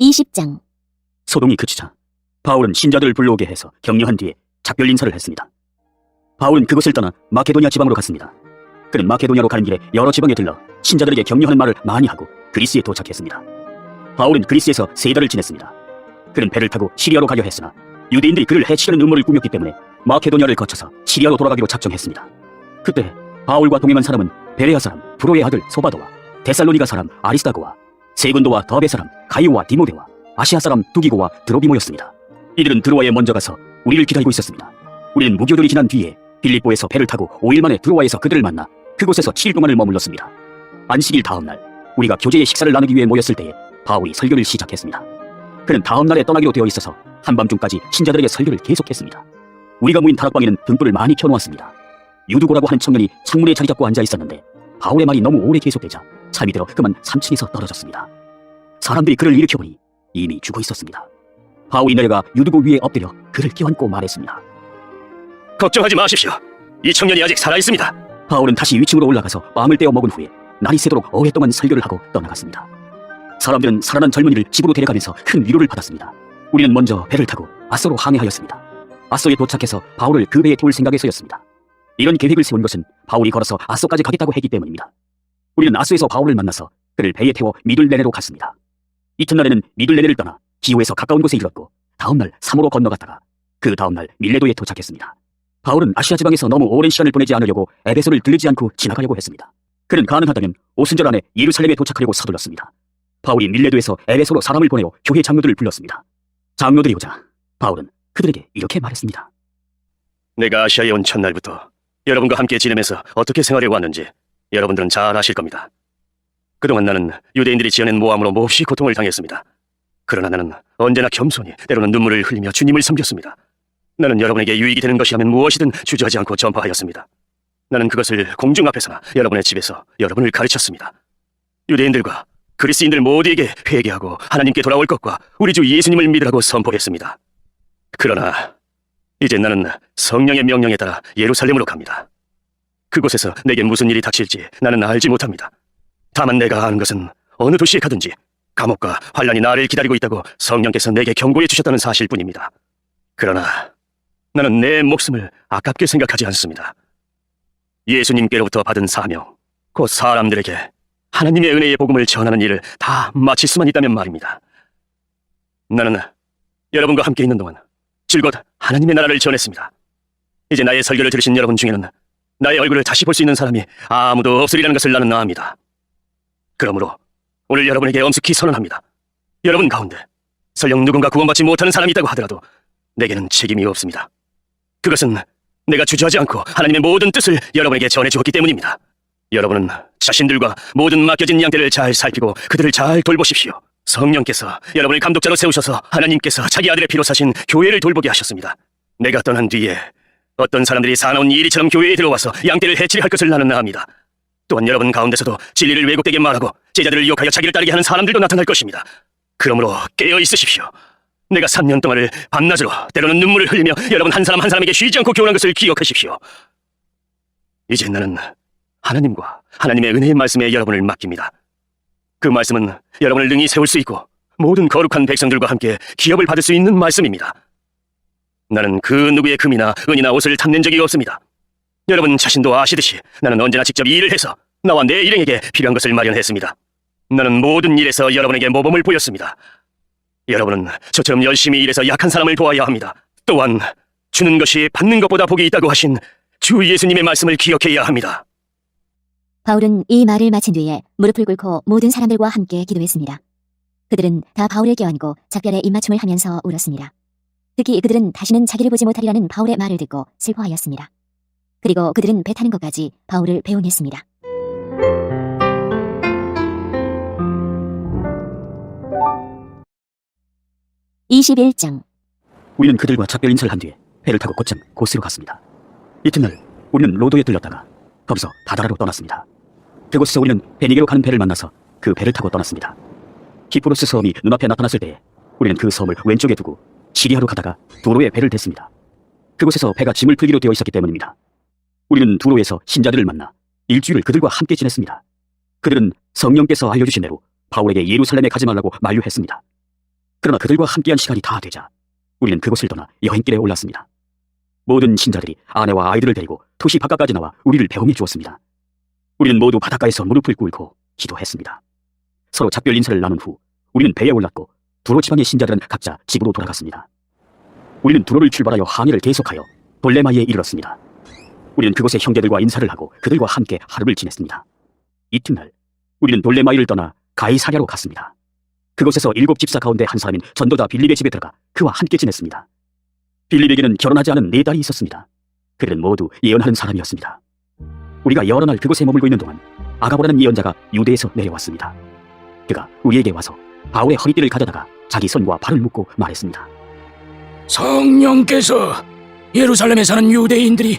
20장. 소동이 그치자 바울은 신자들을 불러오게 해서 격려한 뒤에 작별 인사를 했습니다. 바울은 그곳을 떠나 마케도니아 지방으로 갔습니다. 그는 마케도니아로 가는 길에 여러 지방에 들러 신자들에게 격려하는 말을 많이 하고 그리스에 도착했습니다. 바울은 그리스에서 3달을 지냈습니다. 그는 배를 타고 시리아로 가려 했으나 유대인들이 그를 해치려는 음모를 꾸몄기 때문에 마케도니아를 거쳐서 시리아로 돌아가기로 작정했습니다. 그때 바울과 동행한 사람은 베레아 사람 브로의 아들 소바도와 데살로니가 사람 아리스다고와 세군도와 더베 사람 가이오와 디모데와 아시아 사람 두기고와 드로비모였습니다. 이들은 드로아에 먼저 가서 우리를 기다리고 있었습니다. 우리는 무교들이 지난 뒤에 빌립보에서 배를 타고 5일 만에 드로아에서 그들을 만나 그곳에서 7일 동안을 머물렀습니다. 안식일 다음 날 우리가 교제의 식사를 나누기 위해 모였을 때에 바울이 설교를 시작했습니다. 그는 다음 날에 떠나기로 되어 있어서 한밤중까지 신자들에게 설교를 계속했습니다. 우리가 모인 다락방에는 등불을 많이 켜놓았습니다. 유두고라고 하는 청년이 창문에 자리 잡고 앉아 있었는데 바울의 말이 너무 오래 계속되자 잠이 들어 그만 3층에서 떨어졌습니다. 사람들이 그를 일으켜보니 이미 죽어 있었습니다. 바울이 내려가 유두고 위에 엎드려 그를 껴안고 말했습니다. 걱정하지 마십시오. 이 청년이 아직 살아있습니다. 바울은 다시 위층으로 올라가서 밤을 때워 먹은 후에 날이 새도록 오랫동안 설교를 하고 떠나갔습니다. 사람들은 살아난 젊은이를 집으로 데려가면서 큰 위로를 받았습니다. 우리는 먼저 배를 타고 아소로 항해하였습니다. 아소에 도착해서 바울을 그 배에 태울 생각에서였습니다. 이런 계획을 세운 것은 바울이 걸어서 아소까지 가겠다고 했기 때문입니다. 우리는 아소에서 바울을 만나서 그를 배에 태워 미둘레네로 갔습니다. 이튿날에는 미둘레네를 떠나 기호에서 가까운 곳에 이르렀고 다음날 사모로 건너갔다가 그 다음날 밀레도에 도착했습니다. 바울은 아시아 지방에서 너무 오랜 시간을 보내지 않으려고 에베소를 들르지 않고 지나가려고 했습니다. 그는 가능하다면 오순절 안에 예루살렘에 도착하려고 서둘렀습니다. 바울이 밀레도에서 에베소로 사람을 보내어 교회 장로들을 불렀습니다. 장로들이 오자 바울은 그들에게 이렇게 말했습니다. 내가 아시아에 온 첫날부터 여러분과 함께 지내면서 어떻게 생활해 왔는지 여러분들은 잘 아실 겁니다. 그동안 나는 유대인들이 지어낸 모함으로 몹시 고통을 당했습니다. 그러나 나는 언제나 겸손히 때로는 눈물을 흘리며 주님을 섬겼습니다. 나는 여러분에게 유익이 되는 것이라면 무엇이든 주저하지 않고 전파하였습니다. 나는 그것을 공중 앞에서나 여러분의 집에서 여러분을 가르쳤습니다. 유대인들과 그리스인들 모두에게 회개하고 하나님께 돌아올 것과 우리 주 예수님을 믿으라고 선포했습니다. 그러나 이제 나는 성령의 명령에 따라 예루살렘으로 갑니다. 그곳에서 내게 무슨 일이 닥칠지 나는 알지 못합니다. 다만 내가 아는 것은 어느 도시에 가든지 감옥과 환란이 나를 기다리고 있다고 성령께서 내게 경고해 주셨다는 사실뿐입니다. 그러나 나는 내 목숨을 아깝게 생각하지 않습니다. 예수님께로부터 받은 사명, 곧 사람들에게 하나님의 은혜의 복음을 전하는 일을 다 마칠 수만 있다면 말입니다. 나는 여러분과 함께 있는 동안 즐겁 하나님의 나라를 전했습니다. 이제 나의 설교를 들으신 여러분 중에는 나의 얼굴을 다시 볼 수 있는 사람이 아무도 없으리라는 것을 나는 압니다. 그러므로 오늘 여러분에게 엄숙히 선언합니다. 여러분 가운데 설령 누군가 구원받지 못하는 사람이 있다고 하더라도 내게는 책임이 없습니다. 그것은 내가 주저하지 않고 하나님의 모든 뜻을 여러분에게 전해주었기 때문입니다. 여러분은 자신들과 모든 맡겨진 양떼를 잘 살피고 그들을 잘 돌보십시오. 성령께서 여러분을 감독자로 세우셔서 하나님께서 자기 아들의 피로 사신 교회를 돌보게 하셨습니다. 내가 떠난 뒤에 어떤 사람들이 사나운 이리처럼 교회에 들어와서 양떼를 해치려 할 것을 나는 압니다. 또한 여러분 가운데서도 진리를 왜곡되게 말하고 제자들을 유혹하여 자기를 따르게 하는 사람들도 나타날 것입니다. 그러므로 깨어 있으십시오. 내가 3년 동안을 밤낮으로 때로는 눈물을 흘리며 여러분 한 사람 한 사람에게 쉬지 않고 교훈한 것을 기억하십시오. 이제 나는 하나님과 하나님의 은혜의 말씀에 여러분을 맡깁니다. 그 말씀은 여러분을 능히 세울 수 있고 모든 거룩한 백성들과 함께 기업을 받을 수 있는 말씀입니다. 나는 그 누구의 금이나 은이나 옷을 탐낸 적이 없습니다. 여러분 자신도 아시듯이 나는 언제나 직접 일을 해서 나와 내 일행에게 필요한 것을 마련했습니다. 나는 모든 일에서 여러분에게 모범을 보였습니다. 여러분은 저처럼 열심히 일해서 약한 사람을 도와야 합니다. 또한 주는 것이 받는 것보다 복이 있다고 하신 주 예수님의 말씀을 기억해야 합니다. 바울은 이 말을 마친 뒤에 무릎을 꿇고 모든 사람들과 함께 기도했습니다. 그들은 다 바울을 껴안고 작별의 입맞춤을 하면서 울었습니다. 특히 그들은 다시는 자기를 보지 못하리라는 바울의 말을 듣고 슬퍼하였습니다. 그리고 그들은 배 타는 것까지 바울을 배웅했습니다. (21장) 우리는 그들과 작별 인사를 한 뒤에 배를 타고 곧장 고스로 갔습니다. 이튿날 우리는 로도에 들렀다가 거기서 다다라로 떠났습니다. 그곳에서 우리는 베니게로 가는 배를 만나서 그 배를 타고 떠났습니다. 키프로스 섬이 눈앞에 나타났을 때에 우리는 그 섬을 왼쪽에 두고 시리아로 가다가 두로에 배를 댔습니다. 그곳에서 배가 짐을 풀기로 되어 있었기 때문입니다. 우리는 두로에서 신자들을 만나 일주일을 그들과 함께 지냈습니다. 그들은 성령께서 알려주신 대로 바울에게 예루살렘에 가지 말라고 만류했습니다. 그러나 그들과 함께한 시간이 다 되자 우리는 그곳을 떠나 여행길에 올랐습니다. 모든 신자들이 아내와 아이들을 데리고 도시 바깥까지 나와 우리를 배웅해 주었습니다. 우리는 모두 바닷가에서 무릎을 꿇고 기도했습니다. 서로 작별 인사를 나눈 후 우리는 배에 올랐고 두로 지방의 신자들은 각자 집으로 돌아갔습니다. 우리는 두로를 출발하여 항해를 계속하여 돌레마이에 이르렀습니다. 우리는 그곳의 형제들과 인사를 하고 그들과 함께 하루를 지냈습니다. 이튿날 우리는 돌레마이를 떠나 가이사랴로 갔습니다. 그곳에서 7 집사 가운데 한 사람인 전도자 빌립의 집에 들어가 그와 함께 지냈습니다. 빌립에게는 결혼하지 않은 4딸이 있었습니다. 그들은 모두 예언하는 사람이었습니다. 우리가 여러 날 그곳에 머물고 있는 동안 아가보라는 예언자가 유대에서 내려왔습니다. 그가 우리에게 와서 바울의 허리띠를 가져다가 자기 손과 발을 묶고 말했습니다. 성령께서 예루살렘에 사는 유대인들이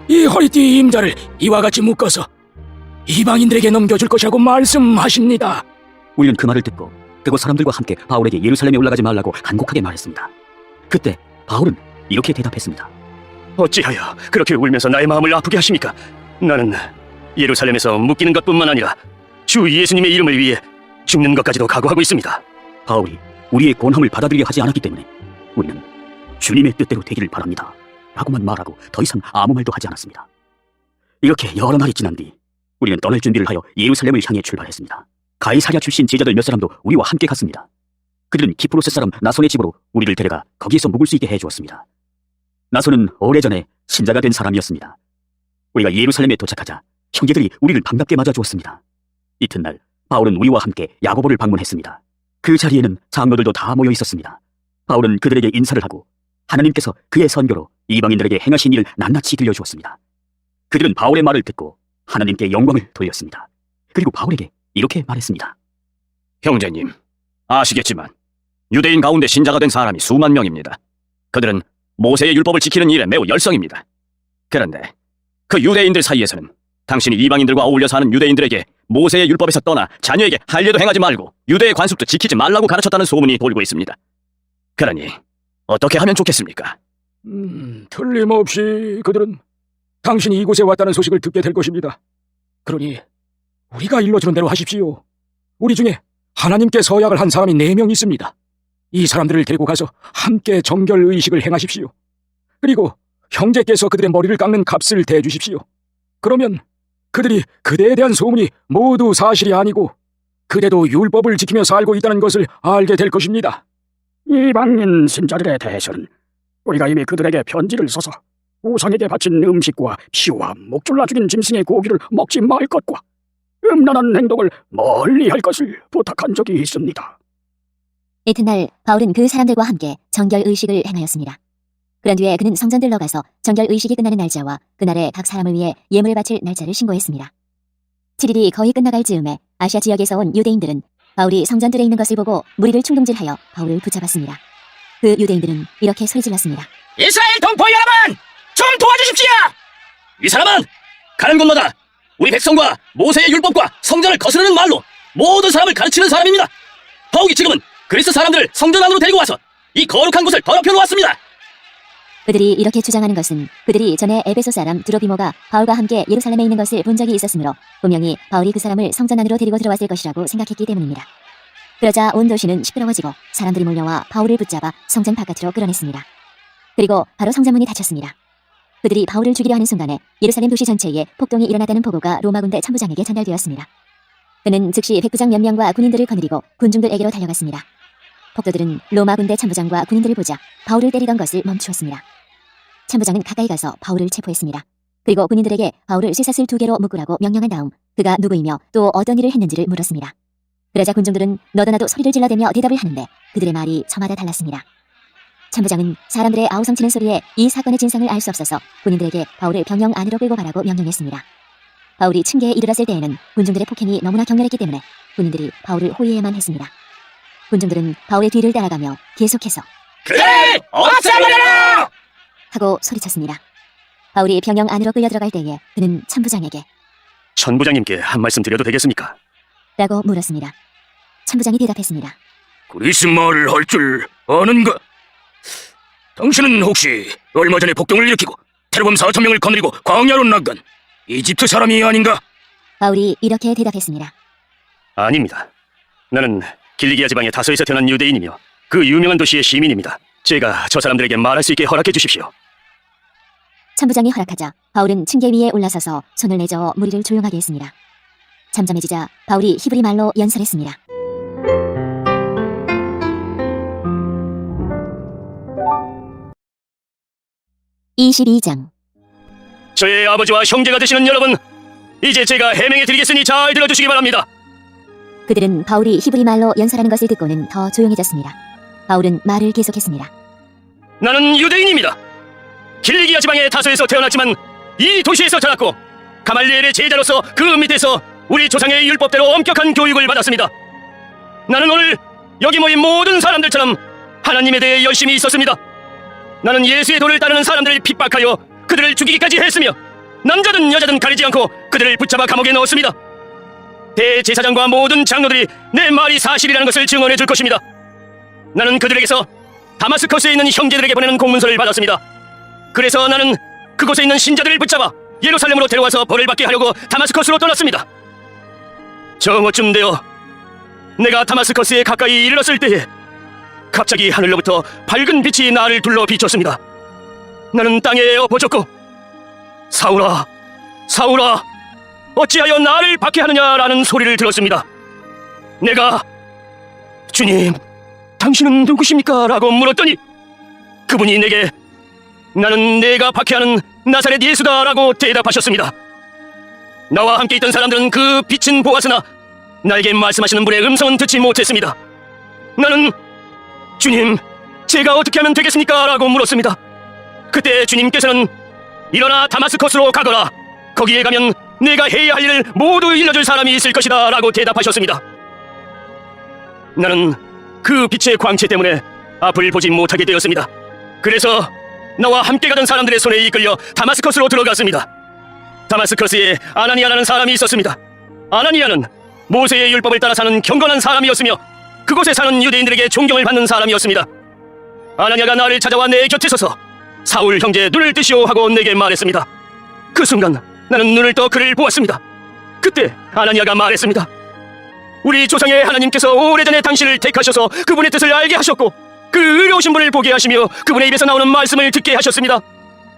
이 허리띠 임자를 이와 같이 묶어서 이방인들에게 넘겨줄 것이라고 말씀하십니다. 우리는 그 말을 듣고 그곳 사람들과 함께 바울에게 예루살렘에 올라가지 말라고 간곡하게 말했습니다. 그때 바울은 이렇게 대답했습니다. 어찌하여 그렇게 울면서 나의 마음을 아프게 하십니까? 나는 예루살렘에서 묶이는 것뿐만 아니라 주 예수님의 이름을 위해 죽는 것까지도 각오하고 있습니다. 바울이 우리의 권함을 받아들이려 하지 않았기 때문에 우리는 주님의 뜻대로 되기를 바랍니다 라고만 말하고 더 이상 아무 말도 하지 않았습니다. 이렇게 여러 날이 지난 뒤 우리는 떠날 준비를 하여 예루살렘을 향해 출발했습니다. 가이사랴 출신 제자들 몇 사람도 우리와 함께 갔습니다. 그들은 키프로스 사람 나손의 집으로 우리를 데려가 거기에서 묵을 수 있게 해주었습니다. 나손은 오래전에 신자가 된 사람이었습니다. 우리가 예루살렘에 도착하자 형제들이 우리를 반갑게 맞아주었습니다. 이튿날 바울은 우리와 함께 야고보를 방문했습니다. 그 자리에는 장로들도 다 모여 있었습니다. 바울은 그들에게 인사를 하고 하나님께서 그의 선교로 이방인들에게 행하신 일을 낱낱이 들려주었습니다. 그들은 바울의 말을 듣고 하나님께 영광을 돌렸습니다. 그리고 바울에게 이렇게 말했습니다. 형제님, 아시겠지만 유대인 가운데 신자가 된 사람이 수만 명입니다. 그들은 모세의 율법을 지키는 일에 매우 열성입니다. 그런데 그 유대인들 사이에서는 당신이 이방인들과 어울려 사는 유대인들에게 모세의 율법에서 떠나 자녀에게 할례도 행하지 말고 유대의 관습도 지키지 말라고 가르쳤다는 소문이 돌고 있습니다. 그러니 어떻게 하면 좋겠습니까? 틀림없이 그들은 당신이 이곳에 왔다는 소식을 듣게 될 것입니다. 그러니 우리가 일러주는 대로 하십시오. 우리 중에 하나님께 서약을 한 사람이 4명 있습니다. 이 사람들을 데리고 가서 함께 정결의식을 행하십시오. 그리고 형제께서 그들의 머리를 깎는 값을 대주십시오. 그러면 그들이 그대에 대한 소문이 모두 사실이 아니고 그대도 율법을 지키며 살고 있다는 것을 알게 될 것입니다. 이방인 신자들에 대해서는 우리가 이미 그들에게 편지를 써서 우상에게 바친 음식과 피와 목줄라 죽인 짐승의 고기를 먹지 말 것과 음란한 행동을 멀리 할 것을 부탁한 적이 있습니다. 이튿날 바울은 그 사람들과 함께 정결의식을 행하였습니다. 그런 뒤에 그는 성전 들러가서 정결의식이 끝나는 날짜와 그날에 각 사람을 위해 예물을 바칠 날짜를 신고했습니다. 7일이 거의 끝나갈 즈음에 아시아 지역에서 온 유대인들은 바울이 성전들에 있는 것을 보고 무리를 충동질하여 바울을 붙잡았습니다. 그 유대인들은 이렇게 소리질렀습니다. 이스라엘 동포 여러분! 좀 도와주십시오! 이 사람은 가는 곳마다 우리 백성과 모세의 율법과 성전을 거스르는 말로 모든 사람을 가르치는 사람입니다. 더욱이 지금은 그리스 사람들을 성전 안으로 데리고 와서 이 거룩한 곳을 더럽혀 놓았습니다. 그들이 이렇게 주장하는 것은 그들이 전에 에베소 사람 드로비모가 바울과 함께 예루살렘에 있는 것을 본 적이 있었으므로 분명히 바울이 그 사람을 성전 안으로 데리고 들어왔을 것이라고 생각했기 때문입니다. 그러자 온 도시는 시끄러워지고 사람들이 몰려와 바울을 붙잡아 성전 바깥으로 끌어냈습니다. 그리고 바로 성전문이 닫혔습니다. 그들이 바울을 죽이려 하는 순간에 예루살렘 도시 전체에 폭동이 일어났다는 보고가 로마 군대 참부장에게 전달되었습니다. 그는 즉시 백부장 몇 명과 군인들을 거느리고 군중들에게로 달려갔습니다. 폭도들은 로마 군대 참부장과 군인들을 보자 바울을 때리던 것을 멈추었습니다. 참부장은 가까이 가서 바울을 체포했습니다. 그리고 군인들에게 바울을 쇠사슬 2개로 묶으라고 명령한 다음 그가 누구이며 또 어떤 일을 했는지를 물었습니다. 그러자 군중들은 너도나도 소리를 질러대며 대답을 하는데 그들의 말이 저마다 달랐습니다. 참부장은 사람들의 아우성치는 소리에 이 사건의 진상을 알 수 없어서 군인들에게 바울을 병영 안으로 끌고 가라고 명령했습니다. 바울이 층계에 이르렀을 때에는 군중들의 폭행이 너무나 격렬했기 때문에 군인들이 바울을 호위해야만 했습니다. 군중들은 바울의 뒤를 따라가며 계속해서 그래! 없애버려라! 하고 소리쳤습니다. 바울이 병영 안으로 끌려 들어갈 때에 그는 참부장에게 천부장님께 한 말씀 드려도 되겠습니까? 라고 물었습니다. 참부장이 대답했습니다. 그리스 말을 할 줄 아는가? 당신은 혹시 얼마 전에 폭동을 일으키고 테러범 4,000명을 거느리고 광야로 나간 이집트 사람이 아닌가? 바울이 이렇게 대답했습니다. 아닙니다. 나는 길리기아 지방의 다소에서 태어난 유대인이며 그 유명한 도시의 시민입니다. 제가 저 사람들에게 말할 수 있게 허락해 주십시오. 천부장이 허락하자 바울은 층계 위에 올라서서 손을 내저어 무리를 조용하게 했습니다. 잠잠해지자 바울이 히브리 말로 연설했습니다. (22장) 저의 아버지와 형제가 되시는 여러분, 이제 제가 해명해 드리겠으니 잘 들어주시기 바랍니다. 그들은 바울이 히브리 말로 연설하는 것을 듣고는 더 조용해졌습니다. 바울은 말을 계속했습니다. 나는 유대인입니다. 길리기아 지방의 다소에서 태어났지만 이 도시에서 자랐고 가말리엘의 제자로서 그 밑에서 우리 조상의 율법대로 엄격한 교육을 받았습니다. 나는 오늘 여기 모인 모든 사람들처럼 하나님에 대해 열심히 있었습니다. 나는 예수의 도를 따르는 사람들을 핍박하여 그들을 죽이기까지 했으며 남자든 여자든 가리지 않고 그들을 붙잡아 감옥에 넣었습니다. 대제사장과 모든 장로들이 내 말이 사실이라는 것을 증언해 줄 것입니다. 나는 그들에게서 다마스커스에 있는 형제들에게 보내는 공문서를 받았습니다. 그래서 나는 그곳에 있는 신자들을 붙잡아 예루살렘으로 데려와서 벌을 받게 하려고 다마스커스로 떠났습니다. 정오쯤 되어 내가 다마스커스에 가까이 이르렀을 때에 갑자기 하늘로부터 밝은 빛이 나를 둘러 비쳤습니다. 나는 땅에 엎어졌고 사울아, 사울아, 어찌하여 나를 박해하느냐라는 소리를 들었습니다. 내가 주님, 당신은 누구십니까? 라고 물었더니 그분이 내게 나는 내가 박해하는 나사렛 예수다 라고 대답하셨습니다. 나와 함께 있던 사람들은 그 빛은 보았으나 나에게 말씀하시는 분의 음성은 듣지 못했습니다. 나는 주님, 제가 어떻게 하면 되겠습니까? 라고 물었습니다. 그때 주님께서는 일어나 다마스커스로 가거라. 거기에 가면 내가 해야 할 일을 모두 일러줄 사람이 있을 것이다 라고 대답하셨습니다. 나는 그 빛의 광채 때문에 앞을 보지 못하게 되었습니다. 그래서 나와 함께 가던 사람들의 손에 이끌려 다마스커스로 들어갔습니다. 다마스커스에 아나니아라는 사람이 있었습니다. 아나니아는 모세의 율법을 따라 사는 경건한 사람이었으며 그곳에 사는 유대인들에게 존경을 받는 사람이었습니다. 아나니아가 나를 찾아와 내 곁에 서서 사울 형제 눈을 뜨시오 하고 내게 말했습니다. 그 순간 나는 눈을 떠 그를 보았습니다. 그때 아나니아가 말했습니다. 우리 조상의 하나님께서 오래전에 당신을 택하셔서 그분의 뜻을 알게 하셨고 그 의로우신 분을 보게 하시며 그분의 입에서 나오는 말씀을 듣게 하셨습니다.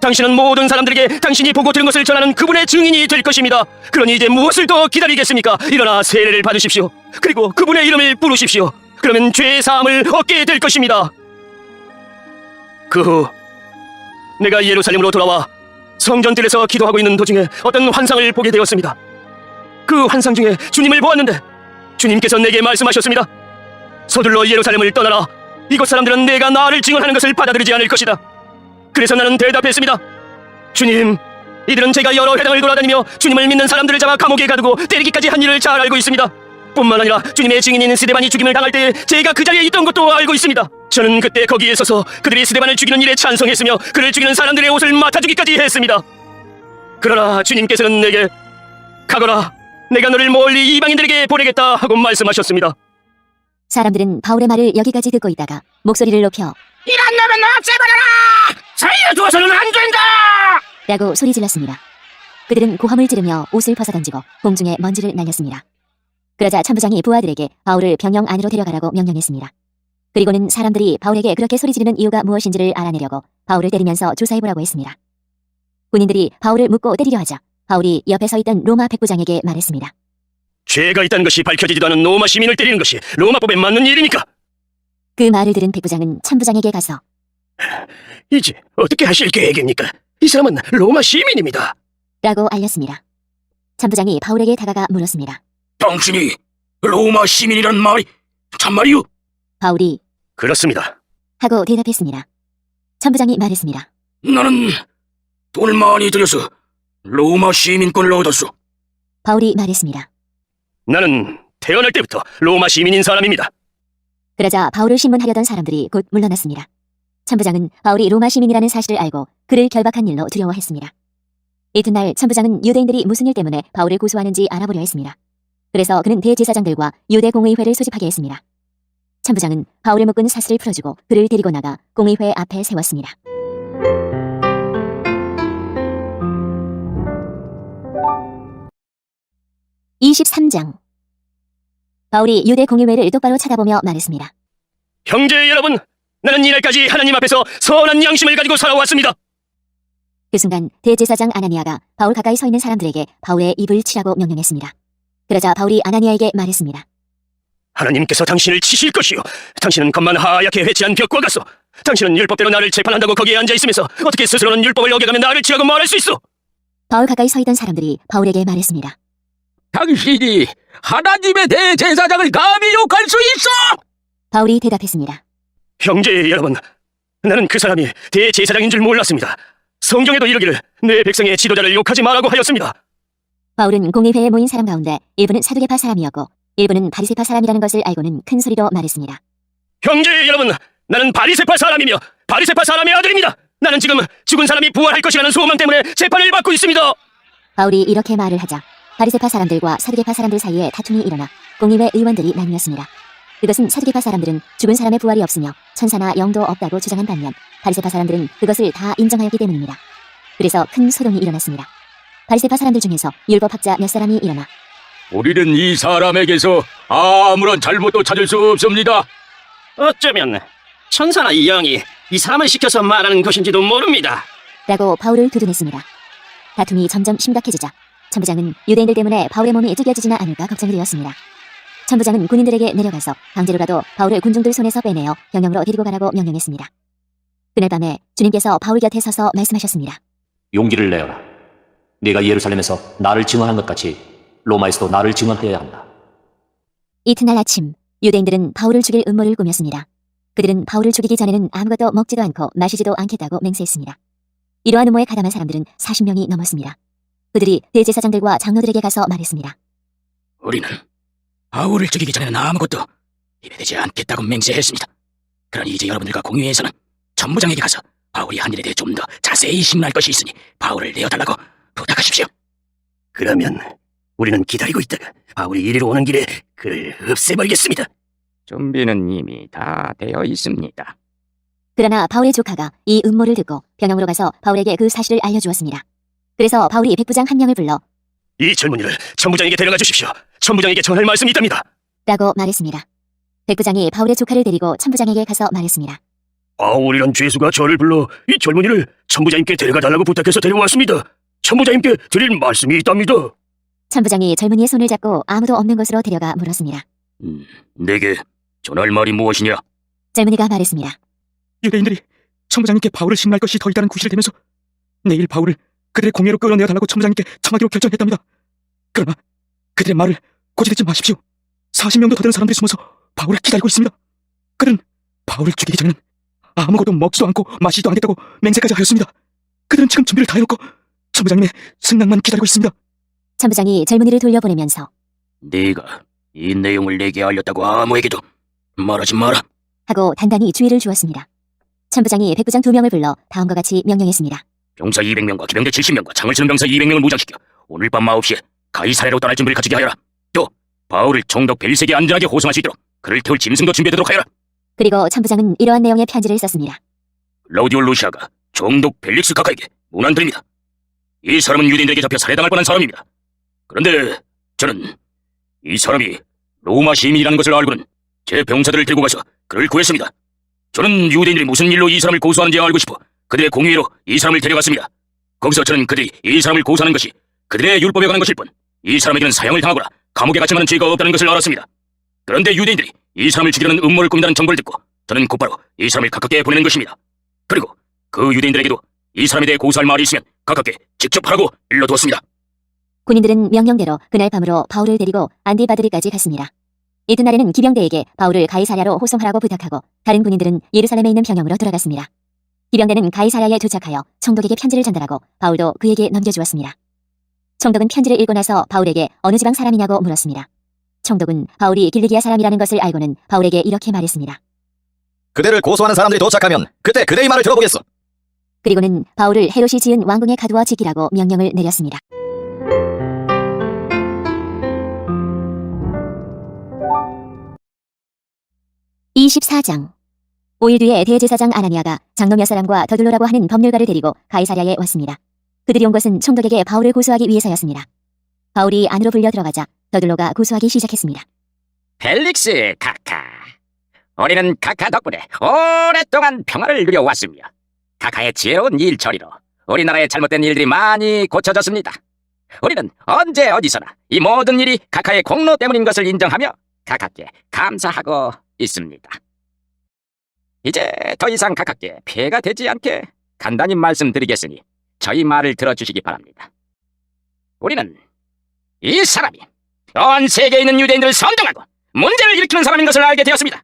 당신은 모든 사람들에게 당신이 보고 들은 것을 전하는 그분의 증인이 될 것입니다. 그러니 이제 무엇을 더 기다리겠습니까? 일어나 세례를 받으십시오. 그리고 그분의 이름을 부르십시오. 그러면 죄의 사함을 얻게 될 것입니다. 그 후 내가 예루살렘으로 돌아와 성전뜰에서 기도하고 있는 도중에 어떤 환상을 보게 되었습니다. 그 환상 중에 주님을 보았는데 주님께서 내게 말씀하셨습니다. 서둘러 예루살렘을 떠나라. 이곳 사람들은 내가 나를 증언하는 것을 받아들이지 않을 것이다. 그래서 나는 대답했습니다. 주님, 이들은 제가 여러 회당을 돌아다니며 주님을 믿는 사람들을 잡아 감옥에 가두고 때리기까지 한 일을 잘 알고 있습니다. 뿐만 아니라 주님의 증인인 스데반이 죽임을 당할 때 제가 그 자리에 있던 것도 알고 있습니다. 저는 그때 거기에 서서 그들이 스데반을 죽이는 일에 찬성했으며 그를 죽이는 사람들의 옷을 맡아주기까지 했습니다. 그러나 주님께서는 내게 가거라, 내가 너를 멀리 이방인들에게 보내겠다 하고 말씀하셨습니다. 사람들은 바울의 말을 여기까지 듣고 있다가 목소리를 높여 이런 놈은 없애버려라! 살려두어서는 안 된다! 라고 소리 질렀습니다. 그들은 고함을 지르며 옷을 벗어던지고 공중에 먼지를 날렸습니다. 그러자 천부장이 부하들에게 바울을 병영 안으로 데려가라고 명령했습니다. 그리고는 사람들이 바울에게 그렇게 소리 지르는 이유가 무엇인지를 알아내려고 바울을 때리면서 조사해보라고 했습니다. 군인들이 바울을 묶고 때리려 하자 바울이 옆에 서 있던 로마 백부장에게 말했습니다. 죄가 있다는 것이 밝혀지지도 않은 로마 시민을 때리는 것이 로마법에 맞는 일입니까? 그 말을 들은 백부장은 천부장에게 가서 이제 어떻게 하실 계획입니까? 이 사람은 로마 시민입니다. 라고 알렸습니다. 천부장이 바울에게 다가가 물었습니다. 당신이 로마 시민이란 말이 참말이오? 바울이 그렇습니다. 하고 대답했습니다. 천부장이 말했습니다. 나는 돈을 많이 들여서 로마 시민권을 얻었소. 바울이 말했습니다. 나는 태어날 때부터 로마 시민인 사람입니다. 그러자 바울을 신문하려던 사람들이 곧 물러났습니다. 천부장은 바울이 로마 시민이라는 사실을 알고 그를 결박한 일로 두려워했습니다. 이튿날 천부장은 유대인들이 무슨 일 때문에 바울을 고소하는지 알아보려 했습니다. 그래서 그는 대제사장들과 유대 공의회를 소집하게 했습니다. 천부장은 바울을 묶은 사슬을 풀어주고 그를 데리고 나가 공의회 앞에 세웠습니다. (23장) 바울이 유대 공의회를 똑바로 쳐다보며 말했습니다. 형제 여러분, 나는 이날까지 하나님 앞에서 선한 양심을 가지고 살아왔습니다. 그 순간 대제사장 아나니아가 바울 가까이 서 있는 사람들에게 바울의 입을 치라고 명령했습니다. 그러자 바울이 아나니아에게 말했습니다. 하나님께서 당신을 치실 것이요. 당신은 겉만 하얗게 회칠한 벽과 같소. 당신은 율법대로 나를 재판한다고 거기에 앉아있으면서 어떻게 스스로는 율법을 어겨가며 나를 치라고 말할 수 있어? 바울 가까이 서 있던 사람들이 바울에게 말했습니다. 당신이 하나님의 대제사장을 감히 욕할 수 있어? 바울이 대답했습니다. 형제 여러분, 나는 그 사람이 대제사장인 줄 몰랐습니다. 성경에도 이르기를 내 백성의 지도자를 욕하지 말라고 하였습니다. 바울은 공의회에 모인 사람 가운데 일부는 사두개파 사람이었고 일부는 바리새파 사람이라는 것을 알고는 큰 소리로 말했습니다. 형제 여러분, 나는 바리새파 사람이며 바리새파 사람의 아들입니다. 나는 지금 죽은 사람이 부활할 것이라는 소망 때문에 재판을 받고 있습니다. 바울이 이렇게 말을 하자 바리새파 사람들과 사두개파 사람들 사이에 다툼이 일어나 공의회 의원들이 나뉘었습니다. 그것은 사두개파 사람들은 죽은 사람의 부활이 없으며 천사나 영도 없다고 주장한 반면 바리새파 사람들은 그것을 다 인정하였기 때문입니다. 그래서 큰 소동이 일어났습니다. 바리새파 사람들 중에서 율법학자 몇 사람이 일어나 우리는 이 사람에게서 아무런 잘못도 찾을 수 없습니다. 어쩌면 천사나 영이 이 사람을 시켜서 말하는 것인지도 모릅니다. 라고 바울을 두둔했습니다. 다툼이 점점 심각해지자 천부장은 유대인들 때문에 바울의 몸이 찢겨지지나 않을까 걱정이 되었습니다. 천부장은 군인들에게 내려가서 강제로라도 바울을 군중들 손에서 빼내어 병영으로 데리고 가라고 명령했습니다. 그날 밤에 주님께서 바울 곁에 서서 말씀하셨습니다. 용기를 내어라. 네가 예루살렘에서 나를 증언한 것 같이 로마에서도 나를 증언하여야 한다. 이튿날 아침 유대인들은 바울을 죽일 음모를 꾸몄습니다. 그들은 바울을 죽이기 전에는 아무것도 먹지도 않고 마시지도 않겠다고 맹세했습니다. 이러한 음모에 가담한 사람들은 40명이 넘었습니다. 그들이 대제사장들과 장로들에게 가서 말했습니다. 우리는 바울을 죽이기 전에는 아무것도 입에 대지 않겠다고 맹세했습니다. 그러니 이제 여러분들과 공의회에서는 천부장에게 가서 바울이 한 일에 대해 좀 더 자세히 심문할 것이 있으니 바울을 내어달라고 부탁하십시오. 그러면 우리는 기다리고 있다가 바울이 이리로 오는 길에 그를 없애버리겠습니다. 준비는 이미 다 되어 있습니다. 그러나 바울의 조카가 이 음모를 듣고 병영으로 가서 바울에게 그 사실을 알려주었습니다. 그래서 바울이 백부장 한 명을 불러 이 젊은이를 천부장에게 데려가 주십시오. 천부장에게 전할 말씀이 있답니다. 라고 말했습니다. 백부장이 바울의 조카를 데리고 천부장에게 가서 말했습니다. 바울이란 죄수가 저를 불러 이 젊은이를 천부장님께 데려가 달라고 부탁해서 데려왔습니다. 천부장님께 드릴 말씀이 있답니다. 천부장이 젊은이의 손을 잡고 아무도 없는 곳으로 데려가 물었습니다. 내게 전할 말이 무엇이냐? 젊은이가 말했습니다. 유대인들이 천부장님께 바울을 심문할 것이 더 있다는 구실을 대면서 내일 바울을 그들의 공회로 끌어내어 달라고 천부장님께 청하기로 결정했답니다. 그러나 그들의 말을 고지듣지 마십시오. 40명도 더 되는 사람들이 숨어서 바울을 기다리고 있습니다. 그들은 바울을 죽이기 전에는 아무것도 먹지도 않고 마시지도 않겠다고 맹세까지 하였습니다. 그들은 지금 준비를 다 해놓고 천부장님의 승낙만 기다리고 있습니다. 천부장이 젊은이를 돌려보내면서 네가 이 내용을 내게 알렸다고 아무에게도 말하지 마라. 하고 단단히 주의를 주었습니다. 천부장이 백부장 2명을 불러 다음과 같이 명령했습니다. 병사 200명과 기병대 70명과 창을 치는 병사 200명을 무장시켜 오늘 밤 9시에 가이사랴로 떠날 준비를 갖추게 하여라. 또 바울을 총독 벨리색에 안전하게 호송할 수 있도록 그를 태울 짐승도 준비되도록 하여라. 그리고 천부장은 이러한 내용의 편지를 썼습니다. 라우디오 루시아가 총독 벨릭스 가까이게 문안드립니다. 이 사람은 유대인들에게 잡혀 살해당할 뻔한 사람입니다. 그런데 저는 이 사람이 로마 시민이라는 것을 알고는 제 병사들을 데리고 가서 그를 구했습니다. 저는 유대인들이 무슨 일로 이 사람을 고소하는지 알고 싶어 그들의 공의회로 이 사람을 데려갔습니다. 거기서 저는 그들이 이 사람을 고소하는 것이 그들의 율법에 관한 것일 뿐 이 사람에게는 사형을 당하거나 감옥에 갇혀가는 죄가 없다는 것을 알았습니다. 그런데 유대인들이 이 사람을 죽이려는 음모를 꾸민다는 정보를 듣고 저는 곧바로 이 사람을 가깝게 보내는 것입니다. 그리고 그 유대인들에게도 이 사람에 대해 고소할 말이 있으면 가깝게 직접 하라고 일러두었습니다. 군인들은 명령대로 그날 밤으로 바울을 데리고 안디바드리까지 갔습니다. 이튿날에는 기병대에게 바울을 가이사랴로 호송하라고 부탁하고 다른 군인들은 예루살렘에 있는 병영으로 돌아갔습니다. 기병대는 가이사랴에 도착하여 총독에게 편지를 전달하고 바울도 그에게 넘겨주었습니다. 총독은 편지를 읽고 나서 바울에게 어느 지방 사람이냐고 물었습니다. 총독은 바울이 길리기아 사람이라는 것을 알고는 바울에게 이렇게 말했습니다. 그대를 고소하는 사람들이 도착하면 그때 그대의 말을 들어보겠소. 그리고는 바울을 헤롯이 지은 왕궁에 가두어 지키라고 명령을 내렸습니다. (24장) 5일 뒤에 대제사장 아나니아가 장로 몇 사람과 더둘로라고 하는 법률가를 데리고 가이사랴에 왔습니다. 그들이 온 것은 총독에게 바울을 고소하기 위해서였습니다. 바울이 안으로 불려 들어가자 더둘로가 고소하기 시작했습니다. 펠릭스 카카, 우리는 각하 덕분에 오랫동안 평화를 누려왔으며 각하의 지혜로운 일 처리로 우리나라의 잘못된 일들이 많이 고쳐졌습니다. 우리는 언제 어디서나 이 모든 일이 각하의 공로 때문인 것을 인정하며 각하께 감사하고 있습니다. 이제 더 이상 각하께 폐해가 되지 않게 간단히 말씀드리겠으니 저희 말을 들어주시기 바랍니다. 우리는 이 사람이 온 세계에 있는 유대인들을 선동하고 문제를 일으키는 사람인 것을 알게 되었습니다.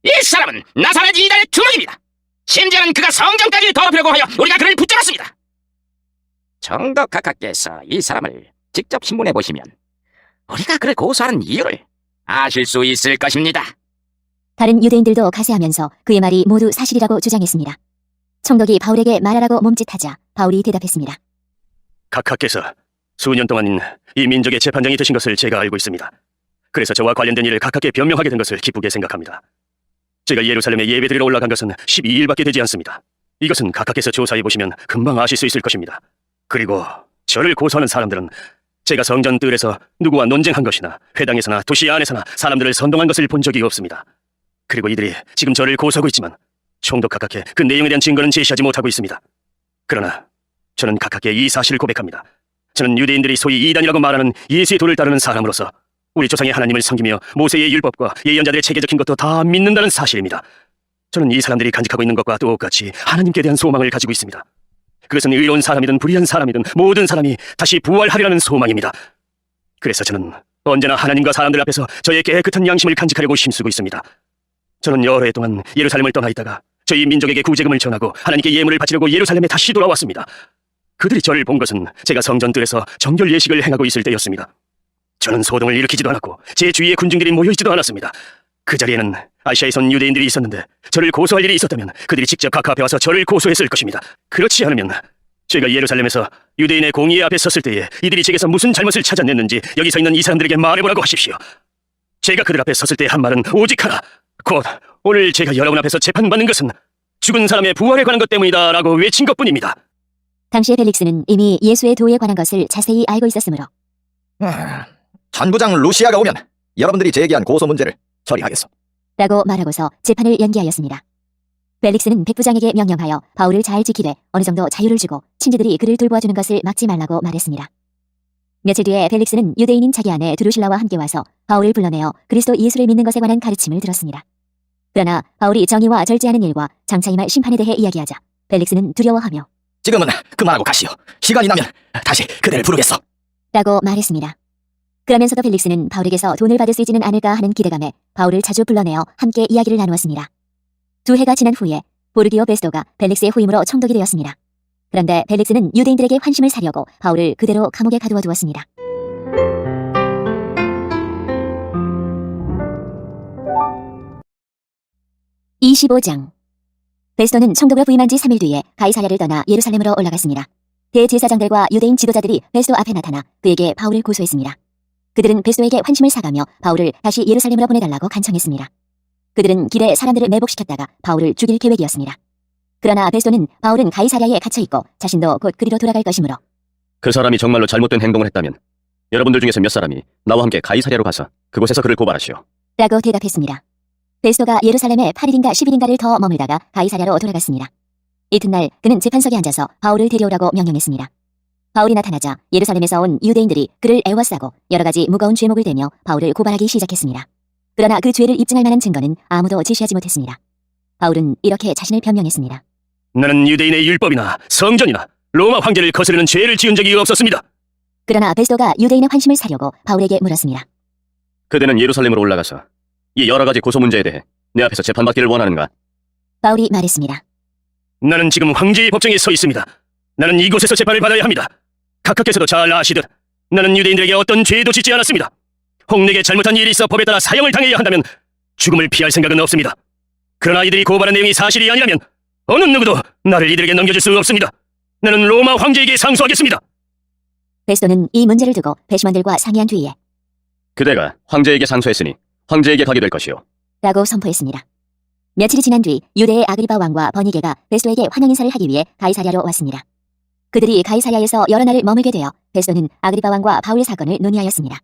이 사람은 나사렛 이단의 주먹입니다. 심지어는 그가 성전까지 더럽히려고 하여 우리가 그를 붙잡았습니다. 정덕 각하께서 이 사람을 직접 신문해 보시면 우리가 그를 고소하는 이유를 아실 수 있을 것입니다. 다른 유대인들도 가세하면서 그의 말이 모두 사실이라고 주장했습니다. 총독이 바울에게 말하라고 몸짓하자 바울이 대답했습니다. 각하께서 수년 동안 이 민족의 재판장이 되신 것을 제가 알고 있습니다. 그래서 저와 관련된 일을 각하께 변명하게 된 것을 기쁘게 생각합니다. 제가 예루살렘에 예배드리러 올라간 것은 12일밖에 되지 않습니다. 이것은 각하께서 조사해보시면 금방 아실 수 있을 것입니다. 그리고 저를 고소하는 사람들은 제가 성전 뜰에서 누구와 논쟁한 것이나 회당에서나 도시 안에서나 사람들을 선동한 것을 본 적이 없습니다. 그리고 이들이 지금 저를 고소하고 있지만 총독 각하께 그 내용에 대한 증거는 제시하지 못하고 있습니다. 그러나 저는 각하께 이 사실을 고백합니다. 저는 유대인들이 소위 이단이라고 말하는 예수의 도를 따르는 사람으로서 우리 조상의 하나님을 섬기며 모세의 율법과 예언자들의 책에 적힌 것도 다 믿는다는 사실입니다. 저는 이 사람들이 간직하고 있는 것과 똑같이 하나님께 대한 소망을 가지고 있습니다. 그것은 의로운 사람이든 불의한 사람이든 모든 사람이 다시 부활하리라는 소망입니다. 그래서 저는 언제나 하나님과 사람들 앞에서 저의 깨끗한 양심을 간직하려고 힘쓰고 있습니다. 저는 여러 해 동안 예루살렘을 떠나 있다가 저희 민족에게 구제금을 전하고 하나님께 예물을 바치려고 예루살렘에 다시 돌아왔습니다. 그들이 저를 본 것은 제가 성전뜰에서 정결 예식을 행하고 있을 때였습니다. 저는 소동을 일으키지도 않았고 제 주위에 군중들이 모여있지도 않았습니다. 그 자리에는 아시아에서 온 유대인들이 있었는데 저를 고소할 일이 있었다면 그들이 직접 각하 앞에 와서 저를 고소했을 것입니다. 그렇지 않으면 제가 예루살렘에서 유대인의 공의 앞에 섰을 때에 이들이 제게서 무슨 잘못을 찾아냈는지 여기 서 있는 이 사람들에게 말해보라고 하십시오. 제가 그들 앞에 섰을 때 한 말은 오직 하나, 곧 오늘 제가 여러분 앞에서 재판받는 것은 죽은 사람의 부활에 관한 것 때문이다 라고 외친 것뿐입니다. 당시의 벨릭스는 이미 예수의 도에 관한 것을 자세히 알고 있었으므로 전부장 루시아가 오면 여러분들이 제기한 고소 문제를 처리하겠소. 라고 말하고서 재판을 연기하였습니다. 벨릭스는 백부장에게 명령하여 바울을 잘 지키되 어느 정도 자유를 주고 친지들이 그를 돌보아주는 것을 막지 말라고 말했습니다. 며칠 뒤에 벨릭스는 유대인인 자기 아내 두루실라와 함께 와서 바울을 불러내어 그리스도 예수를 믿는 것에 관한 가르침을 들었습니다. 그러나 바울이 정의와 절제하는 일과 장차 임할 심판에 대해 이야기하자 벨릭스는 두려워하며 지금은 그만하고 가시오. 시간이 나면 다시 그대를 부르겠소. 라고 말했습니다. 그러면서도 벨릭스는 바울에게서 돈을 받을 수 있지는 않을까 하는 기대감에 바울을 자주 불러내어 함께 이야기를 나누었습니다. 2해가 지난 후에 보르기오 베스도가 벨릭스의 후임으로 총독이 되었습니다. 그런데 벨릭스는 유대인들에게 환심을 사려고 바울을 그대로 감옥에 가두어 두었습니다. (25장) 베스도는 총독으로 부임한 지 3일 뒤에 가이사랴를 떠나 예루살렘으로 올라갔습니다. 대제사장들과 유대인 지도자들이 베스도 앞에 나타나 그에게 바울을 고소했습니다. 그들은 베스도에게 환심을 사가며 바울을 다시 예루살렘으로 보내달라고 간청했습니다. 그들은 길에 사람들을 매복시켰다가 바울을 죽일 계획이었습니다. 그러나 베스도는 바울은 가이사랴에 갇혀있고 자신도 곧 그리로 돌아갈 것이므로 그 사람이 정말로 잘못된 행동을 했다면 여러분들 중에서 몇 사람이 나와 함께 가이사랴로 가서 그곳에서 그를 고발하시오. 라고 대답했습니다. 베스도가 예루살렘에 8일인가 10일인가를 더 머물다가 가이사랴로 돌아갔습니다. 이튿날 그는 재판석에 앉아서 바울을 데려오라고 명령했습니다. 바울이 나타나자 예루살렘에서 온 유대인들이 그를 애워싸고 여러 가지 무거운 죄목을 대며 바울을 고발하기 시작했습니다. 그러나 그 죄를 입증할 만한 증거는 아무도 제시하지 못했습니다. 바울은 이렇게 자신을 변명했습니다. 나는 유대인의 율법이나 성전이나 로마 황제를 거스르는 죄를 지은 적이 없었습니다. 그러나 베스도가 유대인의 환심을 사려고 바울에게 물었습니다. 그대는 예루살렘으로 올라가서 이 여러 가지 고소 문제에 대해 내 앞에서 재판받기를 원하는가? 바울이 말했습니다. 나는 지금 황제의 법정에 서 있습니다. 나는 이곳에서 재판을 받아야 합니다. 각하께서도 잘 아시듯 나는 유대인들에게 어떤 죄도 짓지 않았습니다. 혹 내게 잘못한 일이 있어 법에 따라 사형을 당해야 한다면 죽음을 피할 생각은 없습니다. 그러나 이들이 고발한 내용이 사실이 아니라면 어느 누구도 나를 이들에게 넘겨줄 수 없습니다. 나는 로마 황제에게 상소하겠습니다. 베스도는 이 문제를 두고 배심원들과 상의한 뒤에 그대가 황제에게 상소했으니 황제에게 가게 될 것이오. 라고 선포했습니다. 며칠이 지난 뒤 유대의 아그리바 왕과 버니게가 베스도에게 환영 인사를 하기 위해 가이사랴로 왔습니다. 그들이 가이사랴에서 여러 날을 머물게 되어 베스도는 아그리바 왕과 바울 사건을 논의하였습니다.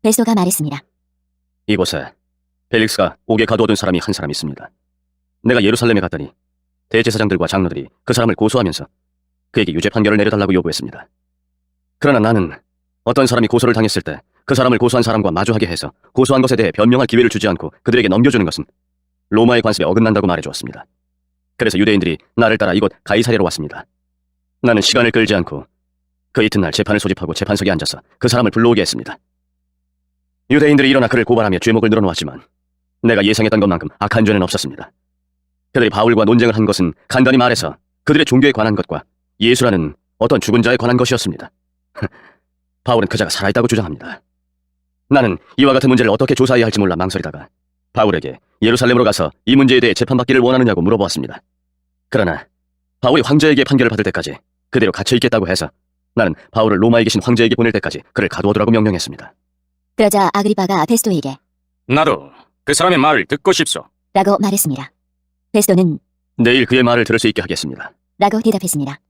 베스도가 말했습니다. 이곳에 펠릭스가 옥에 가두어둔 사람이 한 사람 있습니다. 내가 예루살렘에 갔더니 대제사장들과 장로들이 그 사람을 고소하면서 그에게 유죄 판결을 내려달라고 요구했습니다. 그러나 나는 어떤 사람이 고소를 당했을 때 그 사람을 고소한 사람과 마주하게 해서 고소한 것에 대해 변명할 기회를 주지 않고 그들에게 넘겨주는 것은 로마의 관습에 어긋난다고 말해주었습니다. 그래서 유대인들이 나를 따라 이곳 가이사랴로 왔습니다. 나는 시간을 끌지 않고 그 이튿날 재판을 소집하고 재판석에 앉아서 그 사람을 불러오게 했습니다. 유대인들이 일어나 그를 고발하며 죄목을 늘어놓았지만 내가 예상했던 것만큼 악한 죄는 없었습니다. 그들이 바울과 논쟁을 한 것은 간단히 말해서 그들의 종교에 관한 것과 예수라는 어떤 죽은 자에 관한 것이었습니다. 바울은 그자가 살아있다고 주장합니다. 나는 이와 같은 문제를 어떻게 조사해야 할지 몰라 망설이다가 바울에게 예루살렘으로 가서 이 문제에 대해 재판받기를 원하느냐고 물어보았습니다. 그러나 바울이 황제에게 판결을 받을 때까지 그대로 갇혀 있겠다고 해서 나는 바울을 로마에 계신 황제에게 보낼 때까지 그를 가두어두라고 명령했습니다. 그러자 아그리빠가 베스토에게 나도 그 사람의 말을 듣고 싶소. 라고 말했습니다. 베스토는 내일 그의 말을 들을 수 있게 하겠습니다. 라고 대답했습니다.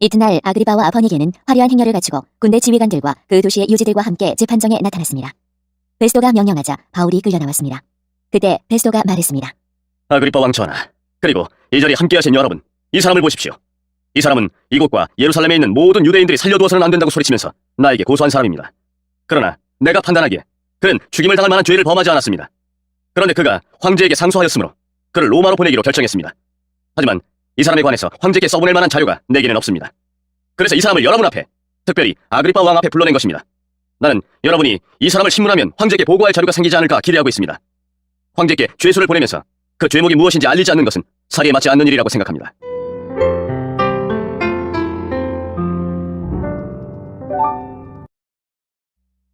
이튿날 아그리빠와 버니게는 화려한 행렬을 갖추고 군대 지휘관들과 그 도시의 유지들과 함께 재판정에 나타났습니다. 베스토가 명령하자 바울이 끌려 나왔습니다. 그때 베스토가 말했습니다. 아그리빠 왕 전하, 그리고 이 자리에 함께하신 여러분, 이 사람을 보십시오. 이 사람은 이곳과 예루살렘에 있는 모든 유대인들이 살려두어서는 안 된다고 소리치면서 나에게 고소한 사람입니다. 그러나 내가 판단하기에 그는 죽임을 당할 만한 죄를 범하지 않았습니다. 그런데 그가 황제에게 상소하였으므로 그를 로마로 보내기로 결정했습니다. 하지만 이 사람에 관해서 황제께 써보낼 만한 자료가 내게는 없습니다. 그래서 이 사람을 여러분 앞에, 특별히 아그리빠 왕 앞에 불러낸 것입니다. 나는 여러분이 이 사람을 신문하면 황제께 보고할 자료가 생기지 않을까 기대하고 있습니다. 황제께 죄수를 보내면서 그 죄목이 무엇인지 알리지 않는 것은 사리에 맞지 않는 일이라고 생각합니다.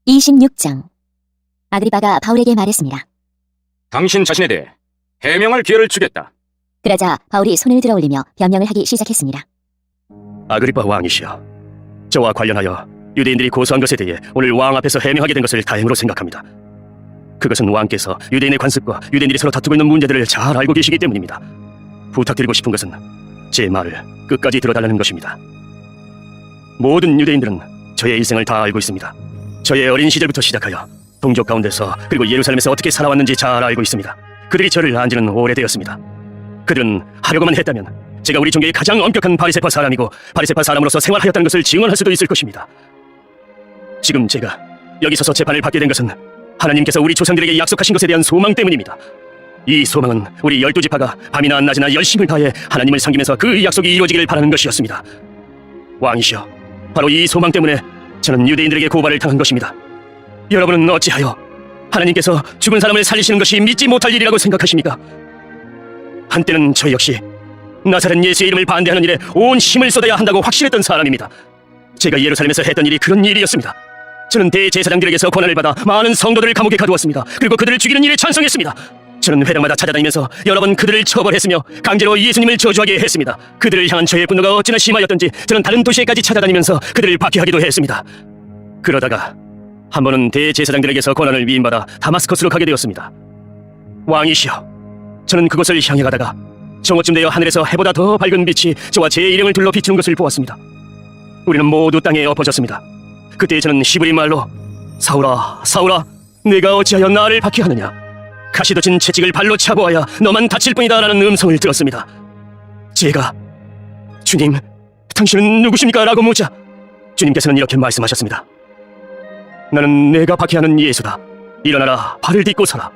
(26장) 아그리빠가 바울에게 말했습니다. 당신 자신에 대해 해명할 기회를 주겠다. 그러자 바울이 손을 들어 올리며 변명을 하기 시작했습니다. 아그리빠 왕이시여, 저와 관련하여 유대인들이 고소한 것에 대해 오늘 왕 앞에서 해명하게 된 것을 다행으로 생각합니다. 그것은 왕께서 유대인의 관습과 유대인들이 서로 다투고 있는 문제들을 잘 알고 계시기 때문입니다. 부탁드리고 싶은 것은 제 말을 끝까지 들어달라는 것입니다. 모든 유대인들은 저의 일생을 다 알고 있습니다. 저의 어린 시절부터 시작하여 동족 가운데서 그리고 예루살렘에서 어떻게 살아왔는지 잘 알고 있습니다. 그들이 저를 안 지는 오래되었습니다. 그들은 하려고만 했다면 제가 우리 종교의 가장 엄격한 바리새파 사람이고 바리새파 사람으로서 생활하였다는 것을 증언할 수도 있을 것입니다. 지금 제가 여기 서서 재판을 받게 된 것은 하나님께서 우리 조상들에게 약속하신 것에 대한 소망 때문입니다. 이 소망은 우리 12지파가 밤이나 낮이나 열심을 다해 하나님을 섬기면서 그 약속이 이루어지기를 바라는 것이었습니다. 왕이시여, 바로 이 소망 때문에 저는 유대인들에게 고발을 당한 것입니다. 여러분은 어찌하여 하나님께서 죽은 사람을 살리시는 것이 믿지 못할 일이라고 생각하십니까? 한때는 저 역시 나사렛 예수의 이름을 반대하는 일에 온 힘을 쏟아야 한다고 확신했던 사람입니다. 제가 예루살렘에서 했던 일이 그런 일이었습니다. 저는 대제사장들에게서 권한을 받아 많은 성도들을 감옥에 가두었습니다. 그리고 그들을 죽이는 일에 찬성했습니다. 저는 회당마다 찾아다니면서 여러 번 그들을 처벌했으며 강제로 예수님을 저주하게 했습니다. 그들을 향한 저의 분노가 어찌나 심하였던지 저는 다른 도시에까지 찾아다니면서 그들을 박해하기도 했습니다. 그러다가 한 번은 대제사장들에게서 권한을 위임받아 다마스커스로 가게 되었습니다. 왕이시여, 저는 그곳을 향해 가다가 정오쯤 되어 하늘에서 해보다 더 밝은 빛이 저와 제 일행을 둘러 비추는 것을 보았습니다. 우리는 모두 땅에 엎어졌습니다. 그때 저는 히브리 말로 사울아, 사울아, 내가 어찌하여 나를 박해하느냐, 가시돋친 채찍을 발로 차보아야 너만 다칠 뿐이다 라는 음성을 들었습니다. 제가 주님, 당신은 누구십니까? 라고 묻자 주님께서는 이렇게 말씀하셨습니다. 나는 내가 박해하는 예수다. 일어나라, 발을 딛고 서라.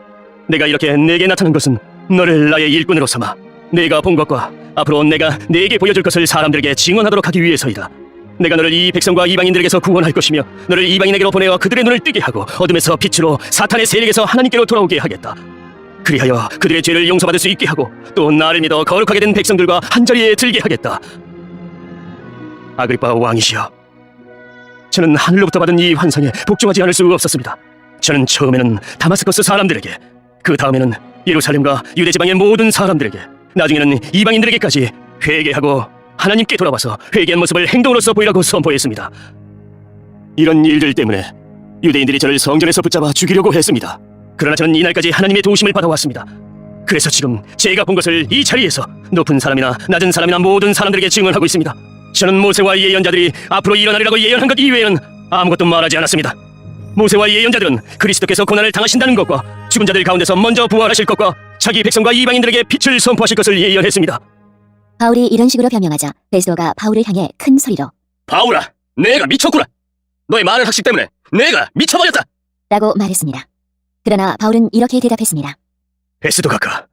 내가 이렇게 내게 나타난 것은 너를 나의 일꾼으로 삼아 내가 본 것과 앞으로 내가 내게 보여줄 것을 사람들에게 증언하도록 하기 위해서이다. 내가 너를 이 백성과 이방인들에게서 구원할 것이며 너를 이방인에게로 보내어 그들의 눈을 뜨게 하고 어둠에서 빛으로 사탄의 세력에서 하나님께로 돌아오게 하겠다. 그리하여 그들의 죄를 용서받을 수 있게 하고 또 나를 믿어 거룩하게 된 백성들과 한자리에 들게 하겠다. 아그리빠 왕이시여, 저는 하늘로부터 받은 이 환상에 복종하지 않을 수 없었습니다. 저는 처음에는 다마스커스 사람들에게, 그 다음에는 예루살렘과 유대지방의 모든 사람들에게, 나중에는 이방인들에게까지 회개하고 하나님께 돌아와서 회개한 모습을 행동으로서 보이라고 선포했습니다. 이런 일들 때문에 유대인들이 저를 성전에서 붙잡아 죽이려고 했습니다. 그러나 저는 이날까지 하나님의 도우심을 받아왔습니다. 그래서 지금 제가 본 것을 이 자리에서 높은 사람이나 낮은 사람이나 모든 사람들에게 증언하고 있습니다. 저는 모세와 예언자들이 앞으로 일어나리라고 예언한 것 이외에는 아무것도 말하지 않았습니다. 모세와 예언자들은 그리스도께서 고난을 당하신다는 것과 죽은 자들 가운데서 먼저 부활하실 것과 자기 백성과 이방인들에게 빛을 선포하실 것을 예언했습니다. 바울이 이런 식으로 변명하자 베스도가 바울을 향해 큰 소리로 바울아, 내가 미쳤구나. 너의 많은 학식 때문에 내가 미쳐버렸다. 라고 말했습니다. 그러나 바울은 이렇게 대답했습니다. 베스도 각하,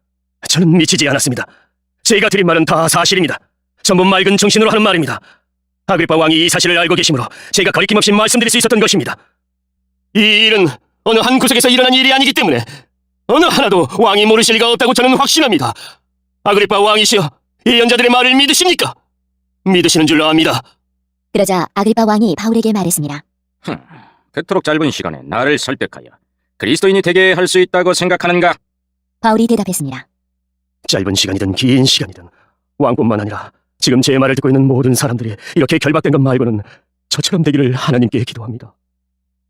저는 미치지 않았습니다. 제가 드린 말은 다 사실입니다. 전부 맑은 정신으로 하는 말입니다. 아그리파 왕이 이 사실을 알고 계시므로 제가 거리낌 없이 말씀드릴 수 있었던 것입니다. 이 일은 어느 한 구석에서 일어난 일이 아니기 때문에 어느 하나도 왕이 모르실 리가 없다고 저는 확신합니다. 아그리파 왕이시여, 예언자들의 말을 믿으십니까? 믿으시는 줄로 압니다. 그러자 아그리파 왕이 바울에게 말했습니다. 그토록 짧은 시간에 나를 설득하여 그리스도인이 되게 할 수 있다고 생각하는가? 바울이 대답했습니다. 짧은 시간이든 긴 시간이든 왕뿐만 아니라 지금 제 말을 듣고 있는 모든 사람들이 이렇게 결박된 것 말고는 저처럼 되기를 하나님께 기도합니다.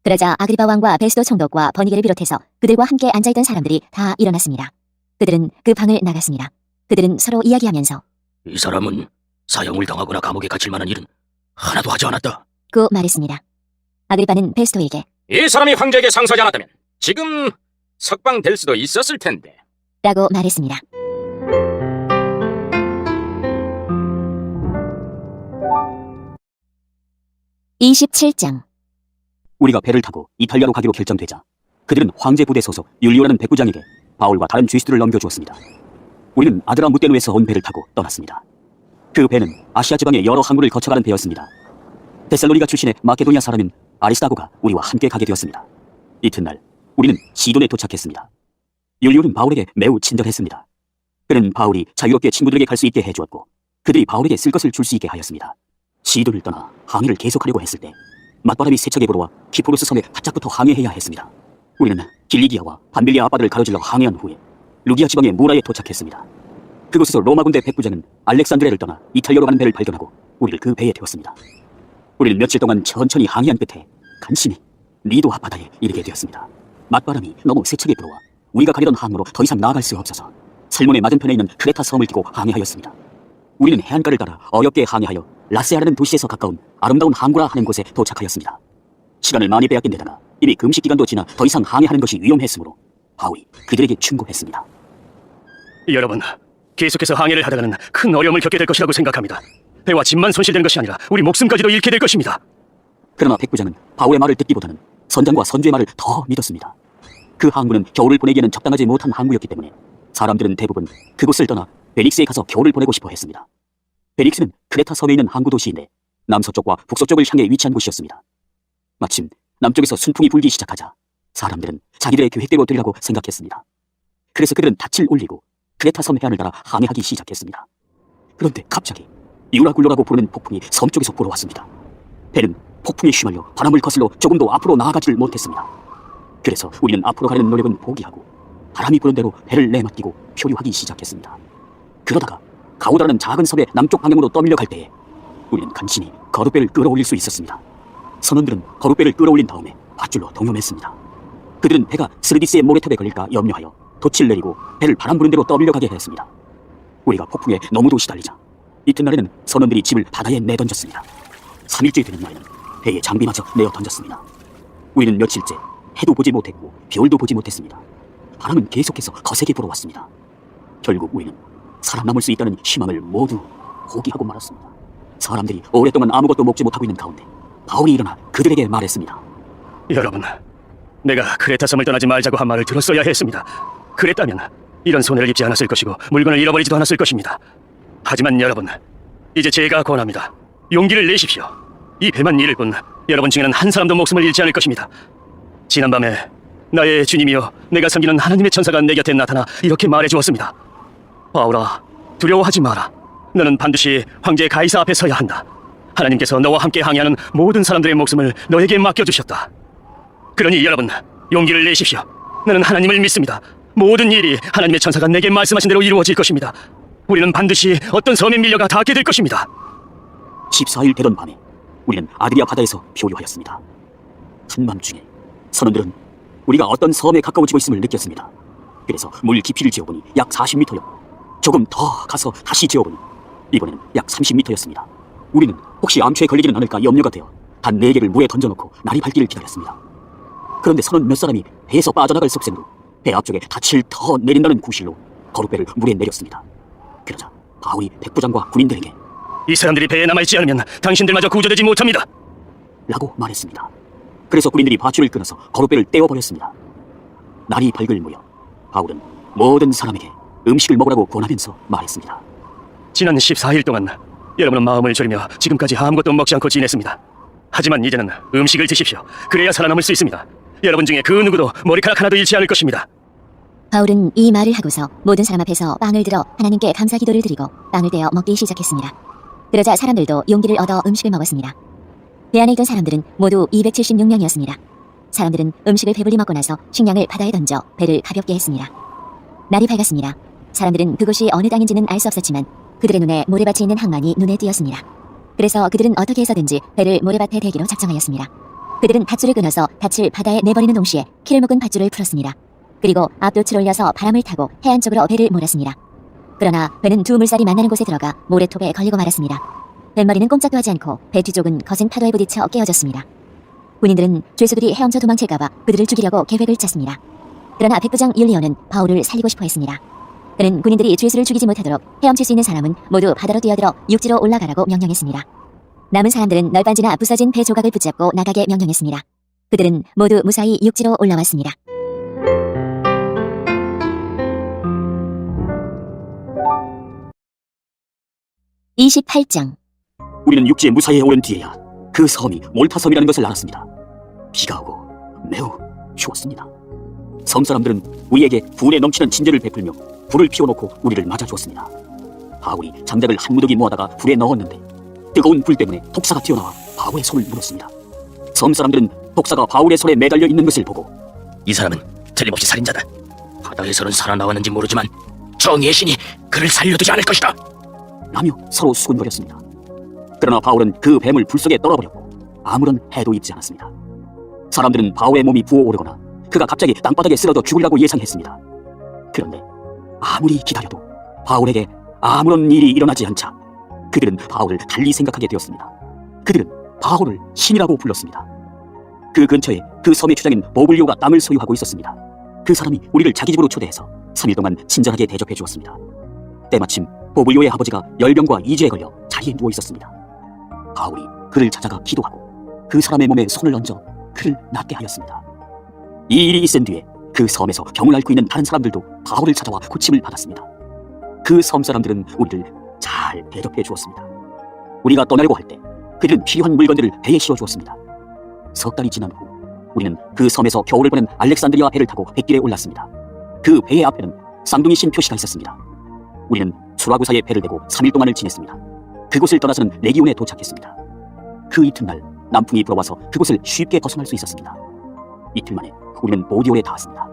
그러자 아그리파 왕과 베스도 총독과 버니게를 비롯해서 그들과 함께 앉아있던 사람들이 다 일어났습니다. 그들은 그 방을 나갔습니다. 그들은 서로 이야기하면서 이 사람은 사형을 당하거나 감옥에 갇힐 만한 일은 하나도 하지 않았다. 고 말했습니다. 아그리파는 베스도에게 이 사람이 황제에게 상서하지 않았다면 지금 석방될 수도 있었을 텐데. 라고 말했습니다. (27장) 우리가 배를 타고 이탈리아로 가기로 결정되자 그들은 황제 부대 소속 율리오라는 백부장에게 바울과 다른 죄수들을 넘겨주었습니다. 우리는 아드라 무테누에서 온 배를 타고 떠났습니다. 그 배는 아시아 지방의 여러 항구를 거쳐가는 배였습니다. 데살로니가 출신의 마케도니아 사람인 아리스다고가 우리와 함께 가게 되었습니다. 이튿날 우리는 시돈에 도착했습니다. 율리오는 바울에게 매우 친절했습니다. 그는 바울이 자유롭게 친구들에게 갈 수 있게 해주었고 그들이 바울에게 쓸 것을 줄 수 있게 하였습니다. 시돈을 떠나 항해를 계속하려고 했을 때 맞바람이 세차게 불어와 키프로스 섬에 바짝부터 항해해야 했습니다. 우리는 길리기아와 밤빌리아 앞바다를 가로질러 항해한 후에 루기아 지방의 무라에 도착했습니다. 그곳에서 로마 군대 백부장은 알렉산드레를 떠나 이탈리아로 가는 배를 발견하고 우리를 그 배에 태웠습니다. 우리는 며칠 동안 천천히 항해한 끝에 간신히 리도 앞바다에 이르게 되었습니다. 맞바람이 너무 세차게 불어와 우리가 가려던 항로로 더 이상 나아갈 수 없어서 살몬의 맞은편에 있는 크레타 섬을 끼고 항해하였습니다. 우리는 해안가를 따라 어렵게 항해하여 라세아라는 도시에서 가까운 아름다운 항구라 하는 곳에 도착하였습니다. 시간을 많이 빼앗긴 데다가 이미 금식 기간도 지나 더 이상 항해하는 것이 위험했으므로 바울이 그들에게 충고했습니다. 여러분, 계속해서 항해를 하다가는 큰 어려움을 겪게 될 것이라고 생각합니다. 배와 짐만 손실되는 것이 아니라 우리 목숨까지도 잃게 될 것입니다. 그러나 백부장은 바울의 말을 듣기보다는 선장과 선주의 말을 더 믿었습니다. 그 항구는 겨울을 보내기에는 적당하지 못한 항구였기 때문에 사람들은 대부분 그곳을 떠나 베릭스에 가서 겨울을 보내고 싶어 했습니다. 베릭스는 크레타 섬에 있는 항구 도시인데 남서쪽과 북서쪽을 향해 위치한 곳이었습니다. 마침 남쪽에서 순풍이 불기 시작하자 사람들은 자기들의 계획대로 되리라고 생각했습니다. 그래서 그들은 닻을 올리고 크레타 섬 해안을 따라 항해하기 시작했습니다. 그런데 갑자기 유라굴로라고 부르는 폭풍이 섬 쪽에서 불어왔습니다. 배는 폭풍에 휘말려 바람을 거슬러 조금도 앞으로 나아가지를 못했습니다. 그래서 우리는 앞으로 가려는 노력은 포기하고 바람이 부는 대로 배를 내맡기고 표류하기 시작했습니다. 그러다가 가우다라는 작은 섬의 남쪽 방향으로 떠밀려 갈 때에 우리는 간신히 거룻배를 끌어올릴 수 있었습니다. 선원들은 거룻배를 끌어올린 다음에 밧줄로 동요했습니다. 그들은 배가 스르디스의 모래톱에 걸릴까 염려하여 돛을 내리고 배를 바람 부는 대로 떠밀려 가게 했습니다. 우리가 폭풍에 너무도 시달리자 이튿날에는 선원들이 집을 바다에 내던졌습니다. 3일째 되는 날에는 배의 장비마저 내어 던졌습니다. 우리는 며칠째 해도 보지 못했고 별도 보지 못했습니다. 바람은 계속해서 거세게 불어왔습니다. 결국 우리는 살아남을 수 있다는 희망을 모두 포기하고 말았습니다. 사람들이 오랫동안 아무것도 먹지 못하고 있는 가운데 바울이 일어나 그들에게 말했습니다. 여러분, 내가 크레타 섬을 떠나지 말자고 한 말을 들었어야 했습니다. 그랬다면 이런 손해를 입지 않았을 것이고 물건을 잃어버리지도 않았을 것입니다. 하지만 여러분, 이제 제가 권합니다. 용기를 내십시오. 이 배만 잃을 뿐 여러분 중에는 한 사람도 목숨을 잃지 않을 것입니다. 지난밤에 나의 주님이여 내가 섬기는 하나님의 천사가 내 곁에 나타나 이렇게 말해주었습니다. 바울아, 두려워하지 마라. 너는 반드시 황제 가이사 앞에 서야 한다. 하나님께서 너와 함께 항해하는 모든 사람들의 목숨을 너에게 맡겨주셨다. 그러니 여러분, 용기를 내십시오. 나는 하나님을 믿습니다. 모든 일이 하나님의 천사가 내게 말씀하신 대로 이루어질 것입니다. 우리는 반드시 어떤 섬에 밀려가 닿게 될 것입니다. 14일 되던 밤에 우리는 아드리아 바다에서 표류하였습니다. 한밤중에 선원들은 우리가 어떤 섬에 가까워지고 있음을 느꼈습니다. 그래서 물 깊이를 재어보니 약 40m였고 조금 더 가서 다시 재어보니 이번에는 약 30m였습니다. 우리는 혹시 암초에 걸리지는 않을까 염려가 되어 단 4개를 물에 던져놓고 날이 밝기를 기다렸습니다. 그런데 서른 몇 사람이 배에서 빠져나갈 섭생으로 배 앞쪽에 닻을 터 내린다는 구실로 거룩배를 물에 내렸습니다. 그러자 바울이 백부장과 군인들에게 이 사람들이 배에 남아있지 않으면 당신들마저 구조되지 못합니다. 라고 말했습니다. 그래서 군인들이 밧줄을 끊어서 거룩배를 떼어버렸습니다. 날이 밝을 무렵 바울은 모든 사람에게 음식을 먹으라고 권하면서 말했습니다. 지난 14일 동안 여러분은 마음을 졸이며 지금까지 아무것도 먹지 않고 지냈습니다. 하지만 이제는 음식을 드십시오. 그래야 살아남을 수 있습니다. 여러분 중에 그 누구도 머리카락 하나도 잃지 않을 것입니다. 바울은 이 말을 하고서 모든 사람 앞에서 빵을 들어 하나님께 감사 기도를 드리고 빵을 떼어 먹기 시작했습니다. 그러자 사람들도 용기를 얻어 음식을 먹었습니다. 배 안에 있던 사람들은 모두 276명이었습니다. 사람들은 음식을 배불리 먹고 나서 식량을 바다에 던져 배를 가볍게 했습니다. 날이 밝았습니다. 사람들은 그곳이 어느 땅인지는 알 수 없었지만 그들의 눈에 모래밭이 있는 항만이 눈에 띄었습니다. 그래서 그들은 어떻게 해서든지 배를 모래밭에 대기로 작정하였습니다. 그들은 밧줄을 끊어서 닻을 바다에 내버리는 동시에 키를 묶은 밧줄을 풀었습니다. 그리고 앞돛을 올려서 바람을 타고 해안 쪽으로 배를 몰았습니다. 그러나 배는 두 물살이 만나는 곳에 들어가 모래톱에 걸리고 말았습니다. 뱃머리는 꼼짝도 하지 않고 배 뒤쪽은 거센 파도에 부딪혀 깨어졌습니다. 군인들은 죄수들이 헤엄쳐 도망칠까봐 그들을 죽이려고 계획을 짰습니다. 그러나 백부장 율리오는 바울을 살리고 싶어 했습니다. 그는 군인들이 죄수를 죽이지 못하도록 헤엄칠 수 있는 사람은 모두 바다로 뛰어들어 육지로 올라가라고 명령했습니다. 남은 사람들은 널빤지나 부서진 배 조각을 붙잡고 나가게 명령했습니다. 그들은 모두 무사히 육지로 올라왔습니다. (28장) 우리는 육지에 무사히 오른 뒤에야 그 섬이 몰타섬이라는 것을 알았습니다. 비가 오고 매우 추웠습니다. 섬 사람들은 우리에게 분에 넘치는 친절을 베풀며 불을 피워놓고 우리를 맞아주었습니다. 바울이 장작을 한 무더기 모아다가 불에 넣었는데 뜨거운 불 때문에 독사가 튀어나와 바울의 손을 물었습니다. 섬 사람들은 독사가 바울의 손에 매달려 있는 것을 보고 이 사람은 틀림없이 살인자다. 바다에서는 살아나왔는지 모르지만 정의의 신이 그를 살려두지 않을 것이다. 라며 서로 수군거렸습니다. 그러나 바울은 그 뱀을 불 속에 떨어버렸고 아무런 해도 입지 않았습니다. 사람들은 바울의 몸이 부어오르거나 그가 갑자기 땅바닥에 쓰러져 죽으리라고 예상했습니다. 그런데 아무리 기다려도 바울에게 아무런 일이 일어나지 않자 그들은 바울을 달리 생각하게 되었습니다. 그들은 바울을 신이라고 불렀습니다. 그 근처에 그 섬의 주장인 보블리오가 땅을 소유하고 있었습니다. 그 사람이 우리를 자기 집으로 초대해서 3일 동안 친절하게 대접해 주었습니다. 때마침 보블리오의 아버지가 열병과 이주에 걸려 자리에 누워 있었습니다. 바울이 그를 찾아가 기도하고 그 사람의 몸에 손을 얹어 그를 낫게 하였습니다. 이 일이 있은 뒤에 그 섬에서 병을 앓고 있는 다른 사람들도 바울을 찾아와 고침을 받았습니다. 그 섬 사람들은 우리를 잘 대접해 주었습니다. 우리가 떠나려고 할 때 그들은 필요한 물건들을 배에 실어 주었습니다. 석 달이 지난 후 우리는 그 섬에서 겨울을 보낸 알렉산드리아 배를 타고 뱃길에 올랐습니다. 그 배의 앞에는 쌍둥이 신 표시가 있었습니다. 우리는 수라구사에 배를 대고 3일 동안을 지냈습니다. 그곳을 떠나서는 레기온에 도착했습니다. 그 이튿날 남풍이 불어와서 그곳을 쉽게 벗어날 수 있었습니다. 이틀 만에 우리는 보디오에 닿았습니다.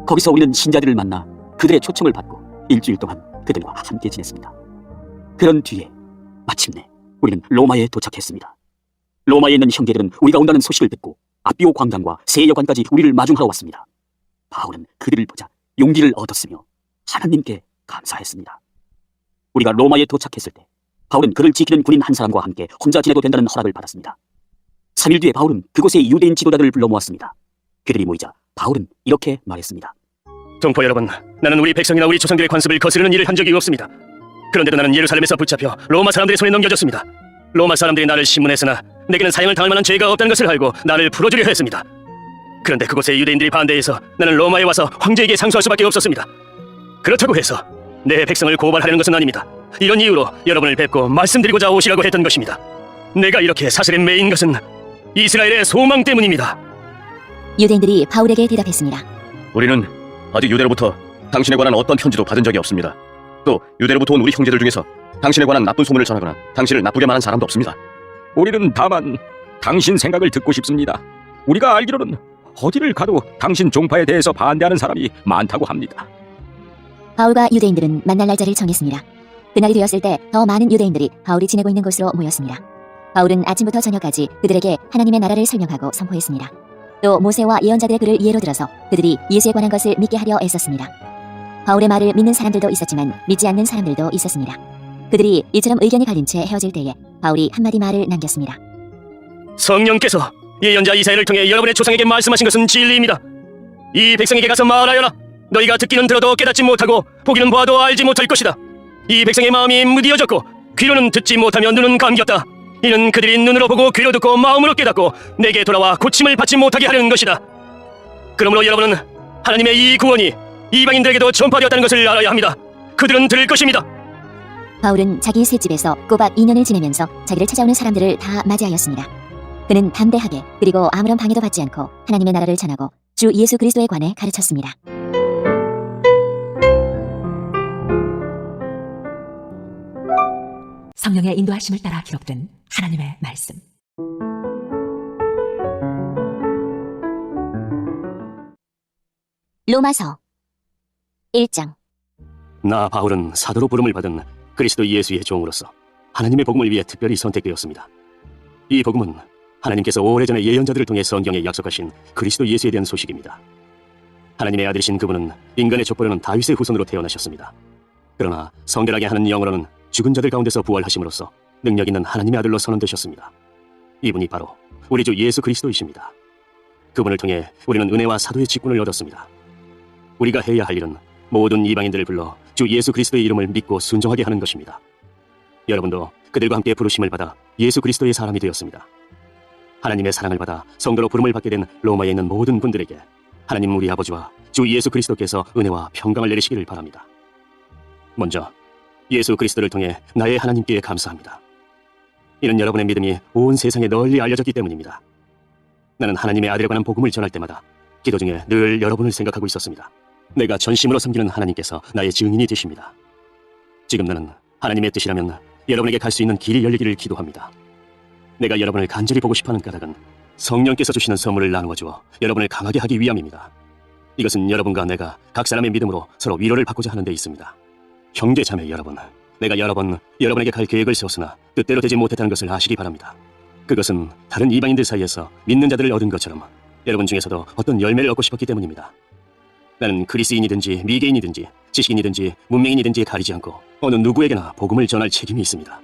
거기서 우리는 신자들을 만나 그들의 초청을 받고 일주일 동안 그들과 함께 지냈습니다. 그런 뒤에 마침내 우리는 로마에 도착했습니다. 로마에 있는 형제들은 우리가 온다는 소식을 듣고 아비오 광장과 세여관까지 우리를 마중하러 왔습니다. 바울은 그들을 보자 용기를 얻었으며 하나님께 감사했습니다. 우리가 로마에 도착했을 때 바울은 그를 지키는 군인 한 사람과 함께 혼자 지내도 된다는 허락을 받았습니다. 3일 뒤에 바울은 그곳에 유대인 지도자들을 불러 모았습니다. 그들이 모이자 바울은 이렇게 말했습니다. 동포 여러분, 나는 우리 백성이나 우리 조상들의 관습을 거스르는 일을 한 적이 없습니다. 그런데도 나는 예루살렘에서 붙잡혀 로마 사람들의 손에 넘겨졌습니다. 로마 사람들이 나를 신문했으나 내게는 사형을 당할 만한 죄가 없다는 것을 알고 나를 풀어주려 했습니다. 그런데 그곳의 유대인들이 반대해서 나는 로마에 와서 황제에게 상소할 수밖에 없었습니다. 그렇다고 해서 내 백성을 고발하려는 것은 아닙니다. 이런 이유로 여러분을 뵙고 말씀드리고자 오시라고 했던 것입니다. 내가 이렇게 사슬에 매인 것은 이스라엘의 소망 때문입니다. 유대인들이 바울에게 대답했습니다. 우리는 아직 유대로부터 당신에 관한 어떤 편지도 받은 적이 없습니다. 또 유대로부터 온 우리 형제들 중에서 당신에 관한 나쁜 소문을 전하거나 당신을 나쁘게 말한 사람도 없습니다. 우리는 다만 당신 생각을 듣고 싶습니다. 우리가 알기로는 어디를 가도 당신 종파에 대해서 반대하는 사람이 많다고 합니다. 바울과 유대인들은 만날 날짜를 정했습니다. 그날이 되었을 때 더 많은 유대인들이 바울이 지내고 있는 곳으로 모였습니다. 바울은 아침부터 저녁까지 그들에게 하나님의 나라를 설명하고 선포했습니다. 또 모세와 예언자들의 글을 예로 들어서 그들이 예수에 관한 것을 믿게 하려 애썼습니다. 바울의 말을 믿는 사람들도 있었지만 믿지 않는 사람들도 있었습니다. 그들이 이처럼 의견이 갈린 채 헤어질 때에 바울이 한마디 말을 남겼습니다. 성령께서 예언자 이사야를 통해 여러분의 조상에게 말씀하신 것은 진리입니다. 이 백성에게 가서 말하여라. 너희가 듣기는 들어도 깨닫지 못하고 보기는 봐도 알지 못할 것이다. 이 백성의 마음이 무디어졌고 귀로는 듣지 못하며 눈은 감겼다. 이는 그들이 눈으로 보고 귀로 듣고 마음으로 깨닫고 내게 돌아와 고침을 받지 못하게 하려는 것이다. 그러므로 여러분은 하나님의 이 구원이 이방인들에게도 전파되었다는 것을 알아야 합니다. 그들은 들을 것입니다. 바울은 자기 새 집에서 꼬박 2년을 지내면서 자기를 찾아오는 사람들을 다 맞이하였습니다. 그는 담대하게 그리고 아무런 방해도 받지 않고 하나님의 나라를 전하고 주 예수 그리스도에 관해 가르쳤습니다. 성령의 인도하심을 따라 기록된 하나님의 말씀. 로마서 1장. 나 바울은 사도로 부름을 받은 그리스도 예수의 종으로서 하나님의 복음을 위해 특별히 선택되었습니다. 이 복음은 하나님께서 오래전에 예언자들을 통해 성경에 약속하신 그리스도 예수에 대한 소식입니다. 하나님의 아들이신 그분은 인간의 족보로는 다윗의 후손으로 태어나셨습니다. 그러나 성결하게 하는 영으로는 죽은 자들 가운데서 부활하심으로써 능력 있는 하나님의 아들로 선언되셨습니다. 이분이 바로 우리 주 예수 그리스도이십니다. 그분을 통해 우리는 은혜와 사도의 직분을 얻었습니다. 우리가 해야 할 일은 모든 이방인들을 불러 주 예수 그리스도의 이름을 믿고 순종하게 하는 것입니다. 여러분도 그들과 함께 부르심을 받아 예수 그리스도의 사람이 되었습니다. 하나님의 사랑을 받아 성도로 부름을 받게 된 로마에 있는 모든 분들에게 하나님 우리 아버지와 주 예수 그리스도께서 은혜와 평강을 내리시기를 바랍니다. 먼저 예수 그리스도를 통해 나의 하나님께 감사합니다. 이는 여러분의 믿음이 온 세상에 널리 알려졌기 때문입니다. 나는 하나님의 아들에 관한 복음을 전할 때마다 기도 중에 늘 여러분을 생각하고 있었습니다. 내가 전심으로 섬기는 하나님께서 나의 증인이 되십니다. 지금 나는 하나님의 뜻이라면 여러분에게 갈 수 있는 길이 열리기를 기도합니다. 내가 여러분을 간절히 보고 싶어하는 까닭은 성령께서 주시는 선물을 나누어 주어 여러분을 강하게 하기 위함입니다. 이것은 여러분과 내가 각 사람의 믿음으로 서로 위로를 받고자 하는 데 있습니다. 형제 자매 여러분, 내가 여러 번 여러분에게 갈 계획을 세웠으나 뜻대로 되지 못했다는 것을 아시기 바랍니다. 그것은 다른 이방인들 사이에서 믿는 자들을 얻은 것처럼 여러분 중에서도 어떤 열매를 얻고 싶었기 때문입니다. 나는 그리스인이든지 미개인이든지 지식인이든지 문맹인이든지 가리지 않고 어느 누구에게나 복음을 전할 책임이 있습니다.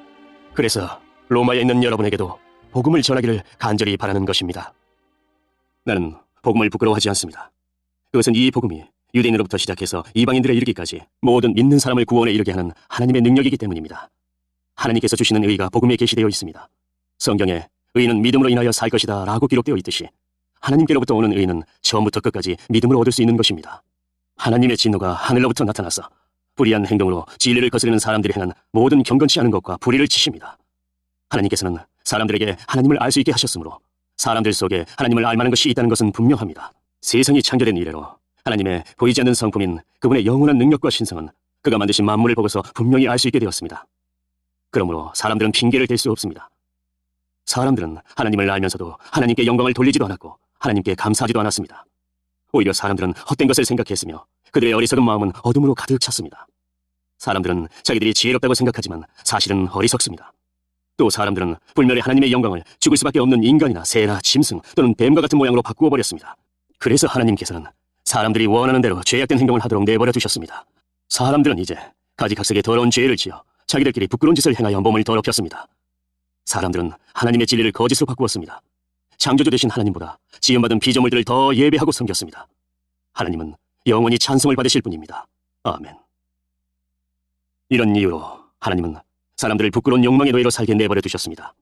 그래서 로마에 있는 여러분에게도 복음을 전하기를 간절히 바라는 것입니다. 나는 복음을 부끄러워하지 않습니다. 그것은 이 복음이 유대인으로부터 시작해서 이방인들에 이르기까지 모든 믿는 사람을 구원에 이르게 하는 하나님의 능력이기 때문입니다. 하나님께서 주시는 의가 복음에 게시되어 있습니다. 성경에 의인은 믿음으로 인하여 살 것이다 라고 기록되어 있듯이 하나님께로부터 오는 의는 처음부터 끝까지 믿음으로 얻을 수 있는 것입니다. 하나님의 진노가 하늘로부터 나타나서 불의한 행동으로 진리를 거스르는 사람들이 행한 모든 경건치 않은 것과 불의를 치십니다. 하나님께서는 사람들에게 하나님을 알 수 있게 하셨으므로 사람들 속에 하나님을 알 만한 것이 있다는 것은 분명합니다. 세상이 창조된 이래로 하나님의 보이지 않는 성품인 그분의 영원한 능력과 신성은 그가 만드신 만물을 보고서 분명히 알 수 있게 되었습니다. 그러므로 사람들은 핑계를 댈 수 없습니다. 사람들은 하나님을 알면서도 하나님께 영광을 돌리지도 않았고 하나님께 감사하지도 않았습니다. 오히려 사람들은 헛된 것을 생각했으며 그들의 어리석은 마음은 어둠으로 가득 찼습니다. 사람들은 자기들이 지혜롭다고 생각하지만 사실은 어리석습니다. 또 사람들은 불멸의 하나님의 영광을 죽을 수밖에 없는 인간이나 새나 짐승 또는 뱀과 같은 모양으로 바꾸어 버렸습니다. 그래서 하나님께서는 사람들이 원하는 대로 죄악된 행동을 하도록 내버려 두셨습니다. 사람들은 이제 가지각색의 더러운 죄를 지어 자기들끼리 부끄러운 짓을 행하여 몸을 더럽혔습니다. 사람들은 하나님의 진리를 거짓으로 바꾸었습니다. 창조주 되신 하나님보다 지음받은 피조물들을 더 예배하고 섬겼습니다. 하나님은 영원히 찬송을 받으실 분입니다. 아멘. 이런 이유로 하나님은 사람들을 부끄러운 욕망의 노예로 살게 내버려 두셨습니다.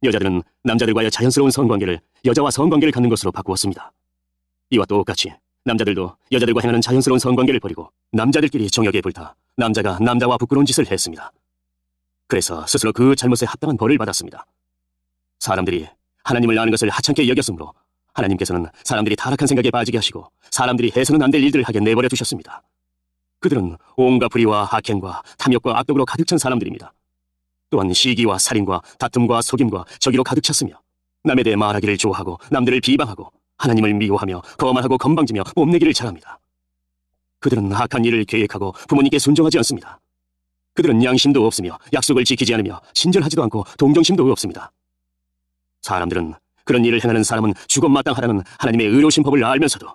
여자들은 남자들과의 자연스러운 성관계를 여자와 성관계를 갖는 것으로 바꾸었습니다. 이와 똑같이 남자들도 여자들과 행하는 자연스러운 성관계를 버리고 남자들끼리 정욕에 불타 남자가 남자와 부끄러운 짓을 했습니다. 그래서 스스로 그 잘못에 합당한 벌을 받았습니다. 사람들이 하나님을 아는 것을 하찮게 여겼으므로 하나님께서는 사람들이 타락한 생각에 빠지게 하시고 사람들이 해서는 안 될 일들을 하게 내버려 두셨습니다. 그들은 온갖 불의와 악행과 탐욕과 악독으로 가득 찬 사람들입니다. 또한 시기와 살인과 다툼과 속임과 저기로 가득 찼으며 남에 대해 말하기를 좋아하고 남들을 비방하고 하나님을 미워하며 거만하고 건방지며 뽐내기를 잘합니다. 그들은 악한 일을 계획하고 부모님께 순종하지 않습니다. 그들은 양심도 없으며 약속을 지키지 않으며 친절하지도 않고 동정심도 없습니다. 사람들은 그런 일을 행하는 사람은 죽어 마땅하다는 하나님의 의로우신 법을 알면서도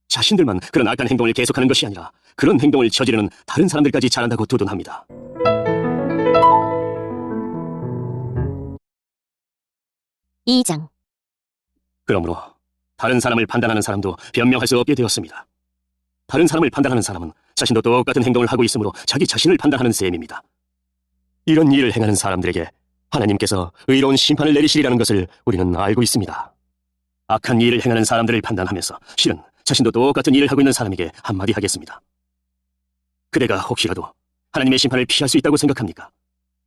자신들만 그런 악한 행동을 계속하는 것이 아니라 그런 행동을 저지르는 다른 사람들까지 잘한다고 두둔합니다. (2장) 그러므로 다른 사람을 판단하는 사람도 변명할 수 없게 되었습니다. 다른 사람을 판단하는 사람은 자신도 똑같은 행동을 하고 있으므로 자기 자신을 판단하는 셈입니다. 이런 일을 행하는 사람들에게 하나님께서 의로운 심판을 내리시리라는 것을 우리는 알고 있습니다. 악한 일을 행하는 사람들을 판단하면서 실은 자신도 똑같은 일을 하고 있는 사람에게 한마디 하겠습니다. 그대가 혹시라도 하나님의 심판을 피할 수 있다고 생각합니까?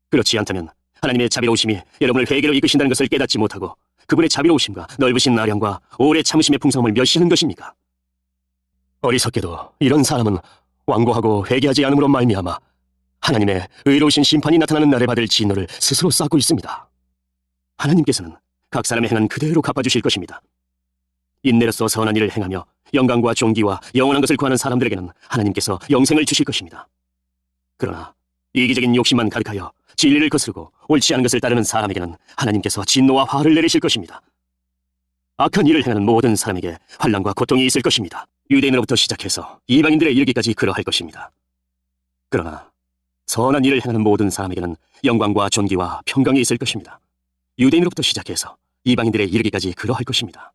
그렇지 않다면 하나님의 자비로우심이 여러분을 회개로 이끄신다는 것을 깨닫지 못하고 그분의 자비로우심과 넓으신 나량과 오래 참으심의 풍성함을 멸시하는 것입니까? 어리석게도 이런 사람은 완고하고 회개하지 않음으로 말미암아 하나님의 의로우신 심판이 나타나는 날에 받을 진노를 스스로 쌓고 있습니다. 하나님께서는 각 사람의 행한 그대로 갚아주실 것입니다. 인내로서 선한 일을 행하며 영광과 존귀와 영원한 것을 구하는 사람들에게는 하나님께서 영생을 주실 것입니다. 그러나 이기적인 욕심만 가득하여 진리를 거스르고 옳지 않은 것을 따르는 사람에게는 하나님께서 진노와 화를 내리실 것입니다. 악한 일을 행하는 모든 사람에게 환난과 고통이 있을 것입니다. 유대인으로부터 시작해서 이방인들에 이르기까지 그러할 것입니다. 그러나 선한 일을 행하는 모든 사람에게는 영광과 존귀와 평강이 있을 것입니다. 유대인으로부터 시작해서 이방인들에 이르기까지 그러할 것입니다.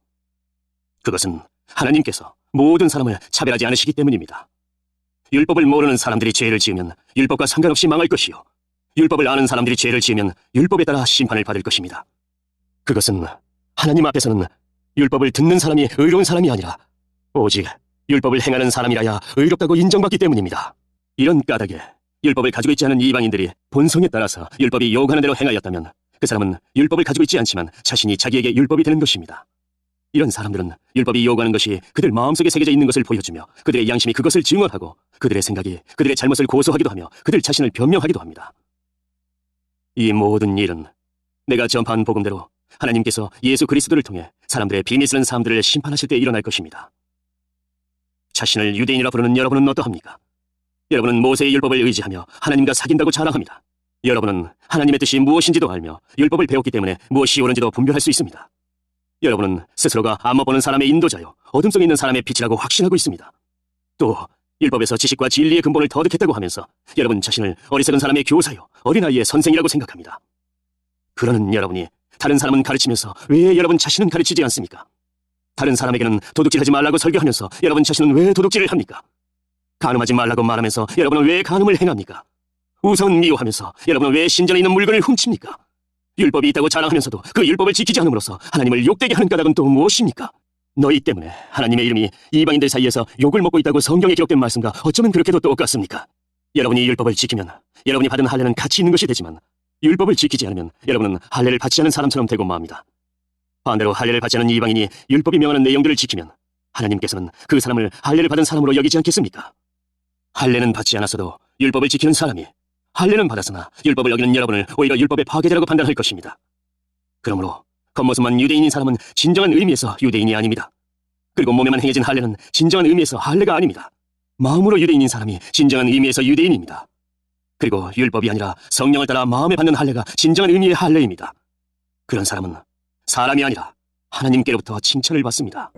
그것은 하나님께서 모든 사람을 차별하지 않으시기 때문입니다. 율법을 모르는 사람들이 죄를 지으면 율법과 상관없이 망할 것이요, 율법을 아는 사람들이 죄를 지으면 율법에 따라 심판을 받을 것입니다. 그것은 하나님 앞에서는 율법을 듣는 사람이 의로운 사람이 아니라 오직 율법을 행하는 사람이라야 의롭다고 인정받기 때문입니다. 이런 까닭에 율법을 가지고 있지 않은 이방인들이 본성에 따라서 율법이 요구하는 대로 행하였다면 그 사람은 율법을 가지고 있지 않지만 자신이 자기에게 율법이 되는 것입니다. 이런 사람들은 율법이 요구하는 것이 그들 마음속에 새겨져 있는 것을 보여주며 그들의 양심이 그것을 증언하고 그들의 생각이 그들의 잘못을 고소하기도 하며 그들 자신을 변명하기도 합니다. 이 모든 일은 내가 전파한 복음대로 하나님께서 예수 그리스도를 통해 사람들의 비밀스러운 삶들을 심판하실 때 일어날 것입니다. 자신을 유대인이라 부르는 여러분은 어떠합니까? 여러분은 모세의 율법을 의지하며 하나님과 사귄다고 자랑합니다. 여러분은 하나님의 뜻이 무엇인지도 알며 율법을 배웠기 때문에 무엇이 옳은지도 분별할 수 있습니다. 여러분은 스스로가 안목 보는 사람의 인도자요 어둠 속에 있는 사람의 빛이라고 확신하고 있습니다. 또 율법에서 지식과 진리의 근본을 터득했다고 하면서 여러분 자신을 어리석은 사람의 교사요 어린아이의 선생이라고 생각합니다. 그러는 여러분이 다른 사람은 가르치면서 왜 여러분 자신은 가르치지 않습니까? 다른 사람에게는 도둑질하지 말라고 설교하면서 여러분 자신은 왜 도둑질을 합니까? 간음하지 말라고 말하면서 여러분은 왜 간음을 행합니까? 우상은 미워하면서 여러분은 왜 신전에 있는 물건을 훔칩니까? 율법이 있다고 자랑하면서도 그 율법을 지키지 않음으로써 하나님을 욕되게 하는 까닭은 또 무엇입니까? 너희 때문에 하나님의 이름이 이방인들 사이에서 욕을 먹고 있다고 성경에 기록된 말씀과 어쩌면 그렇게도 똑같습니까? 여러분이 율법을 지키면 여러분이 받은 할례는 가치 있는 것이 되지만 율법을 지키지 않으면 여러분은 할례를 받지 않은 사람처럼 되고 맙니다. 반대로 할례를 받지 않은 이방인이 율법이 명하는 내용들을 지키면 하나님께서는 그 사람을 할례를 받은 사람으로 여기지 않겠습니까? 할례는 받지 않았어도 율법을 지키는 사람이 할례는 받았으나 율법을 어기는 여러분을 오히려 율법의 파괴자라고 판단할 것입니다. 그러므로 겉모습만 유대인인 사람은 진정한 의미에서 유대인이 아닙니다. 그리고 몸에만 행해진 할례는 진정한 의미에서 할례가 아닙니다. 마음으로 유대인인 사람이 진정한 의미에서 유대인입니다. 그리고 율법이 아니라 성령을 따라 마음에 받는 할례가 진정한 의미의 할례입니다. 그런 사람은 사람이 아니라 하나님께로부터 칭찬을 받습니다.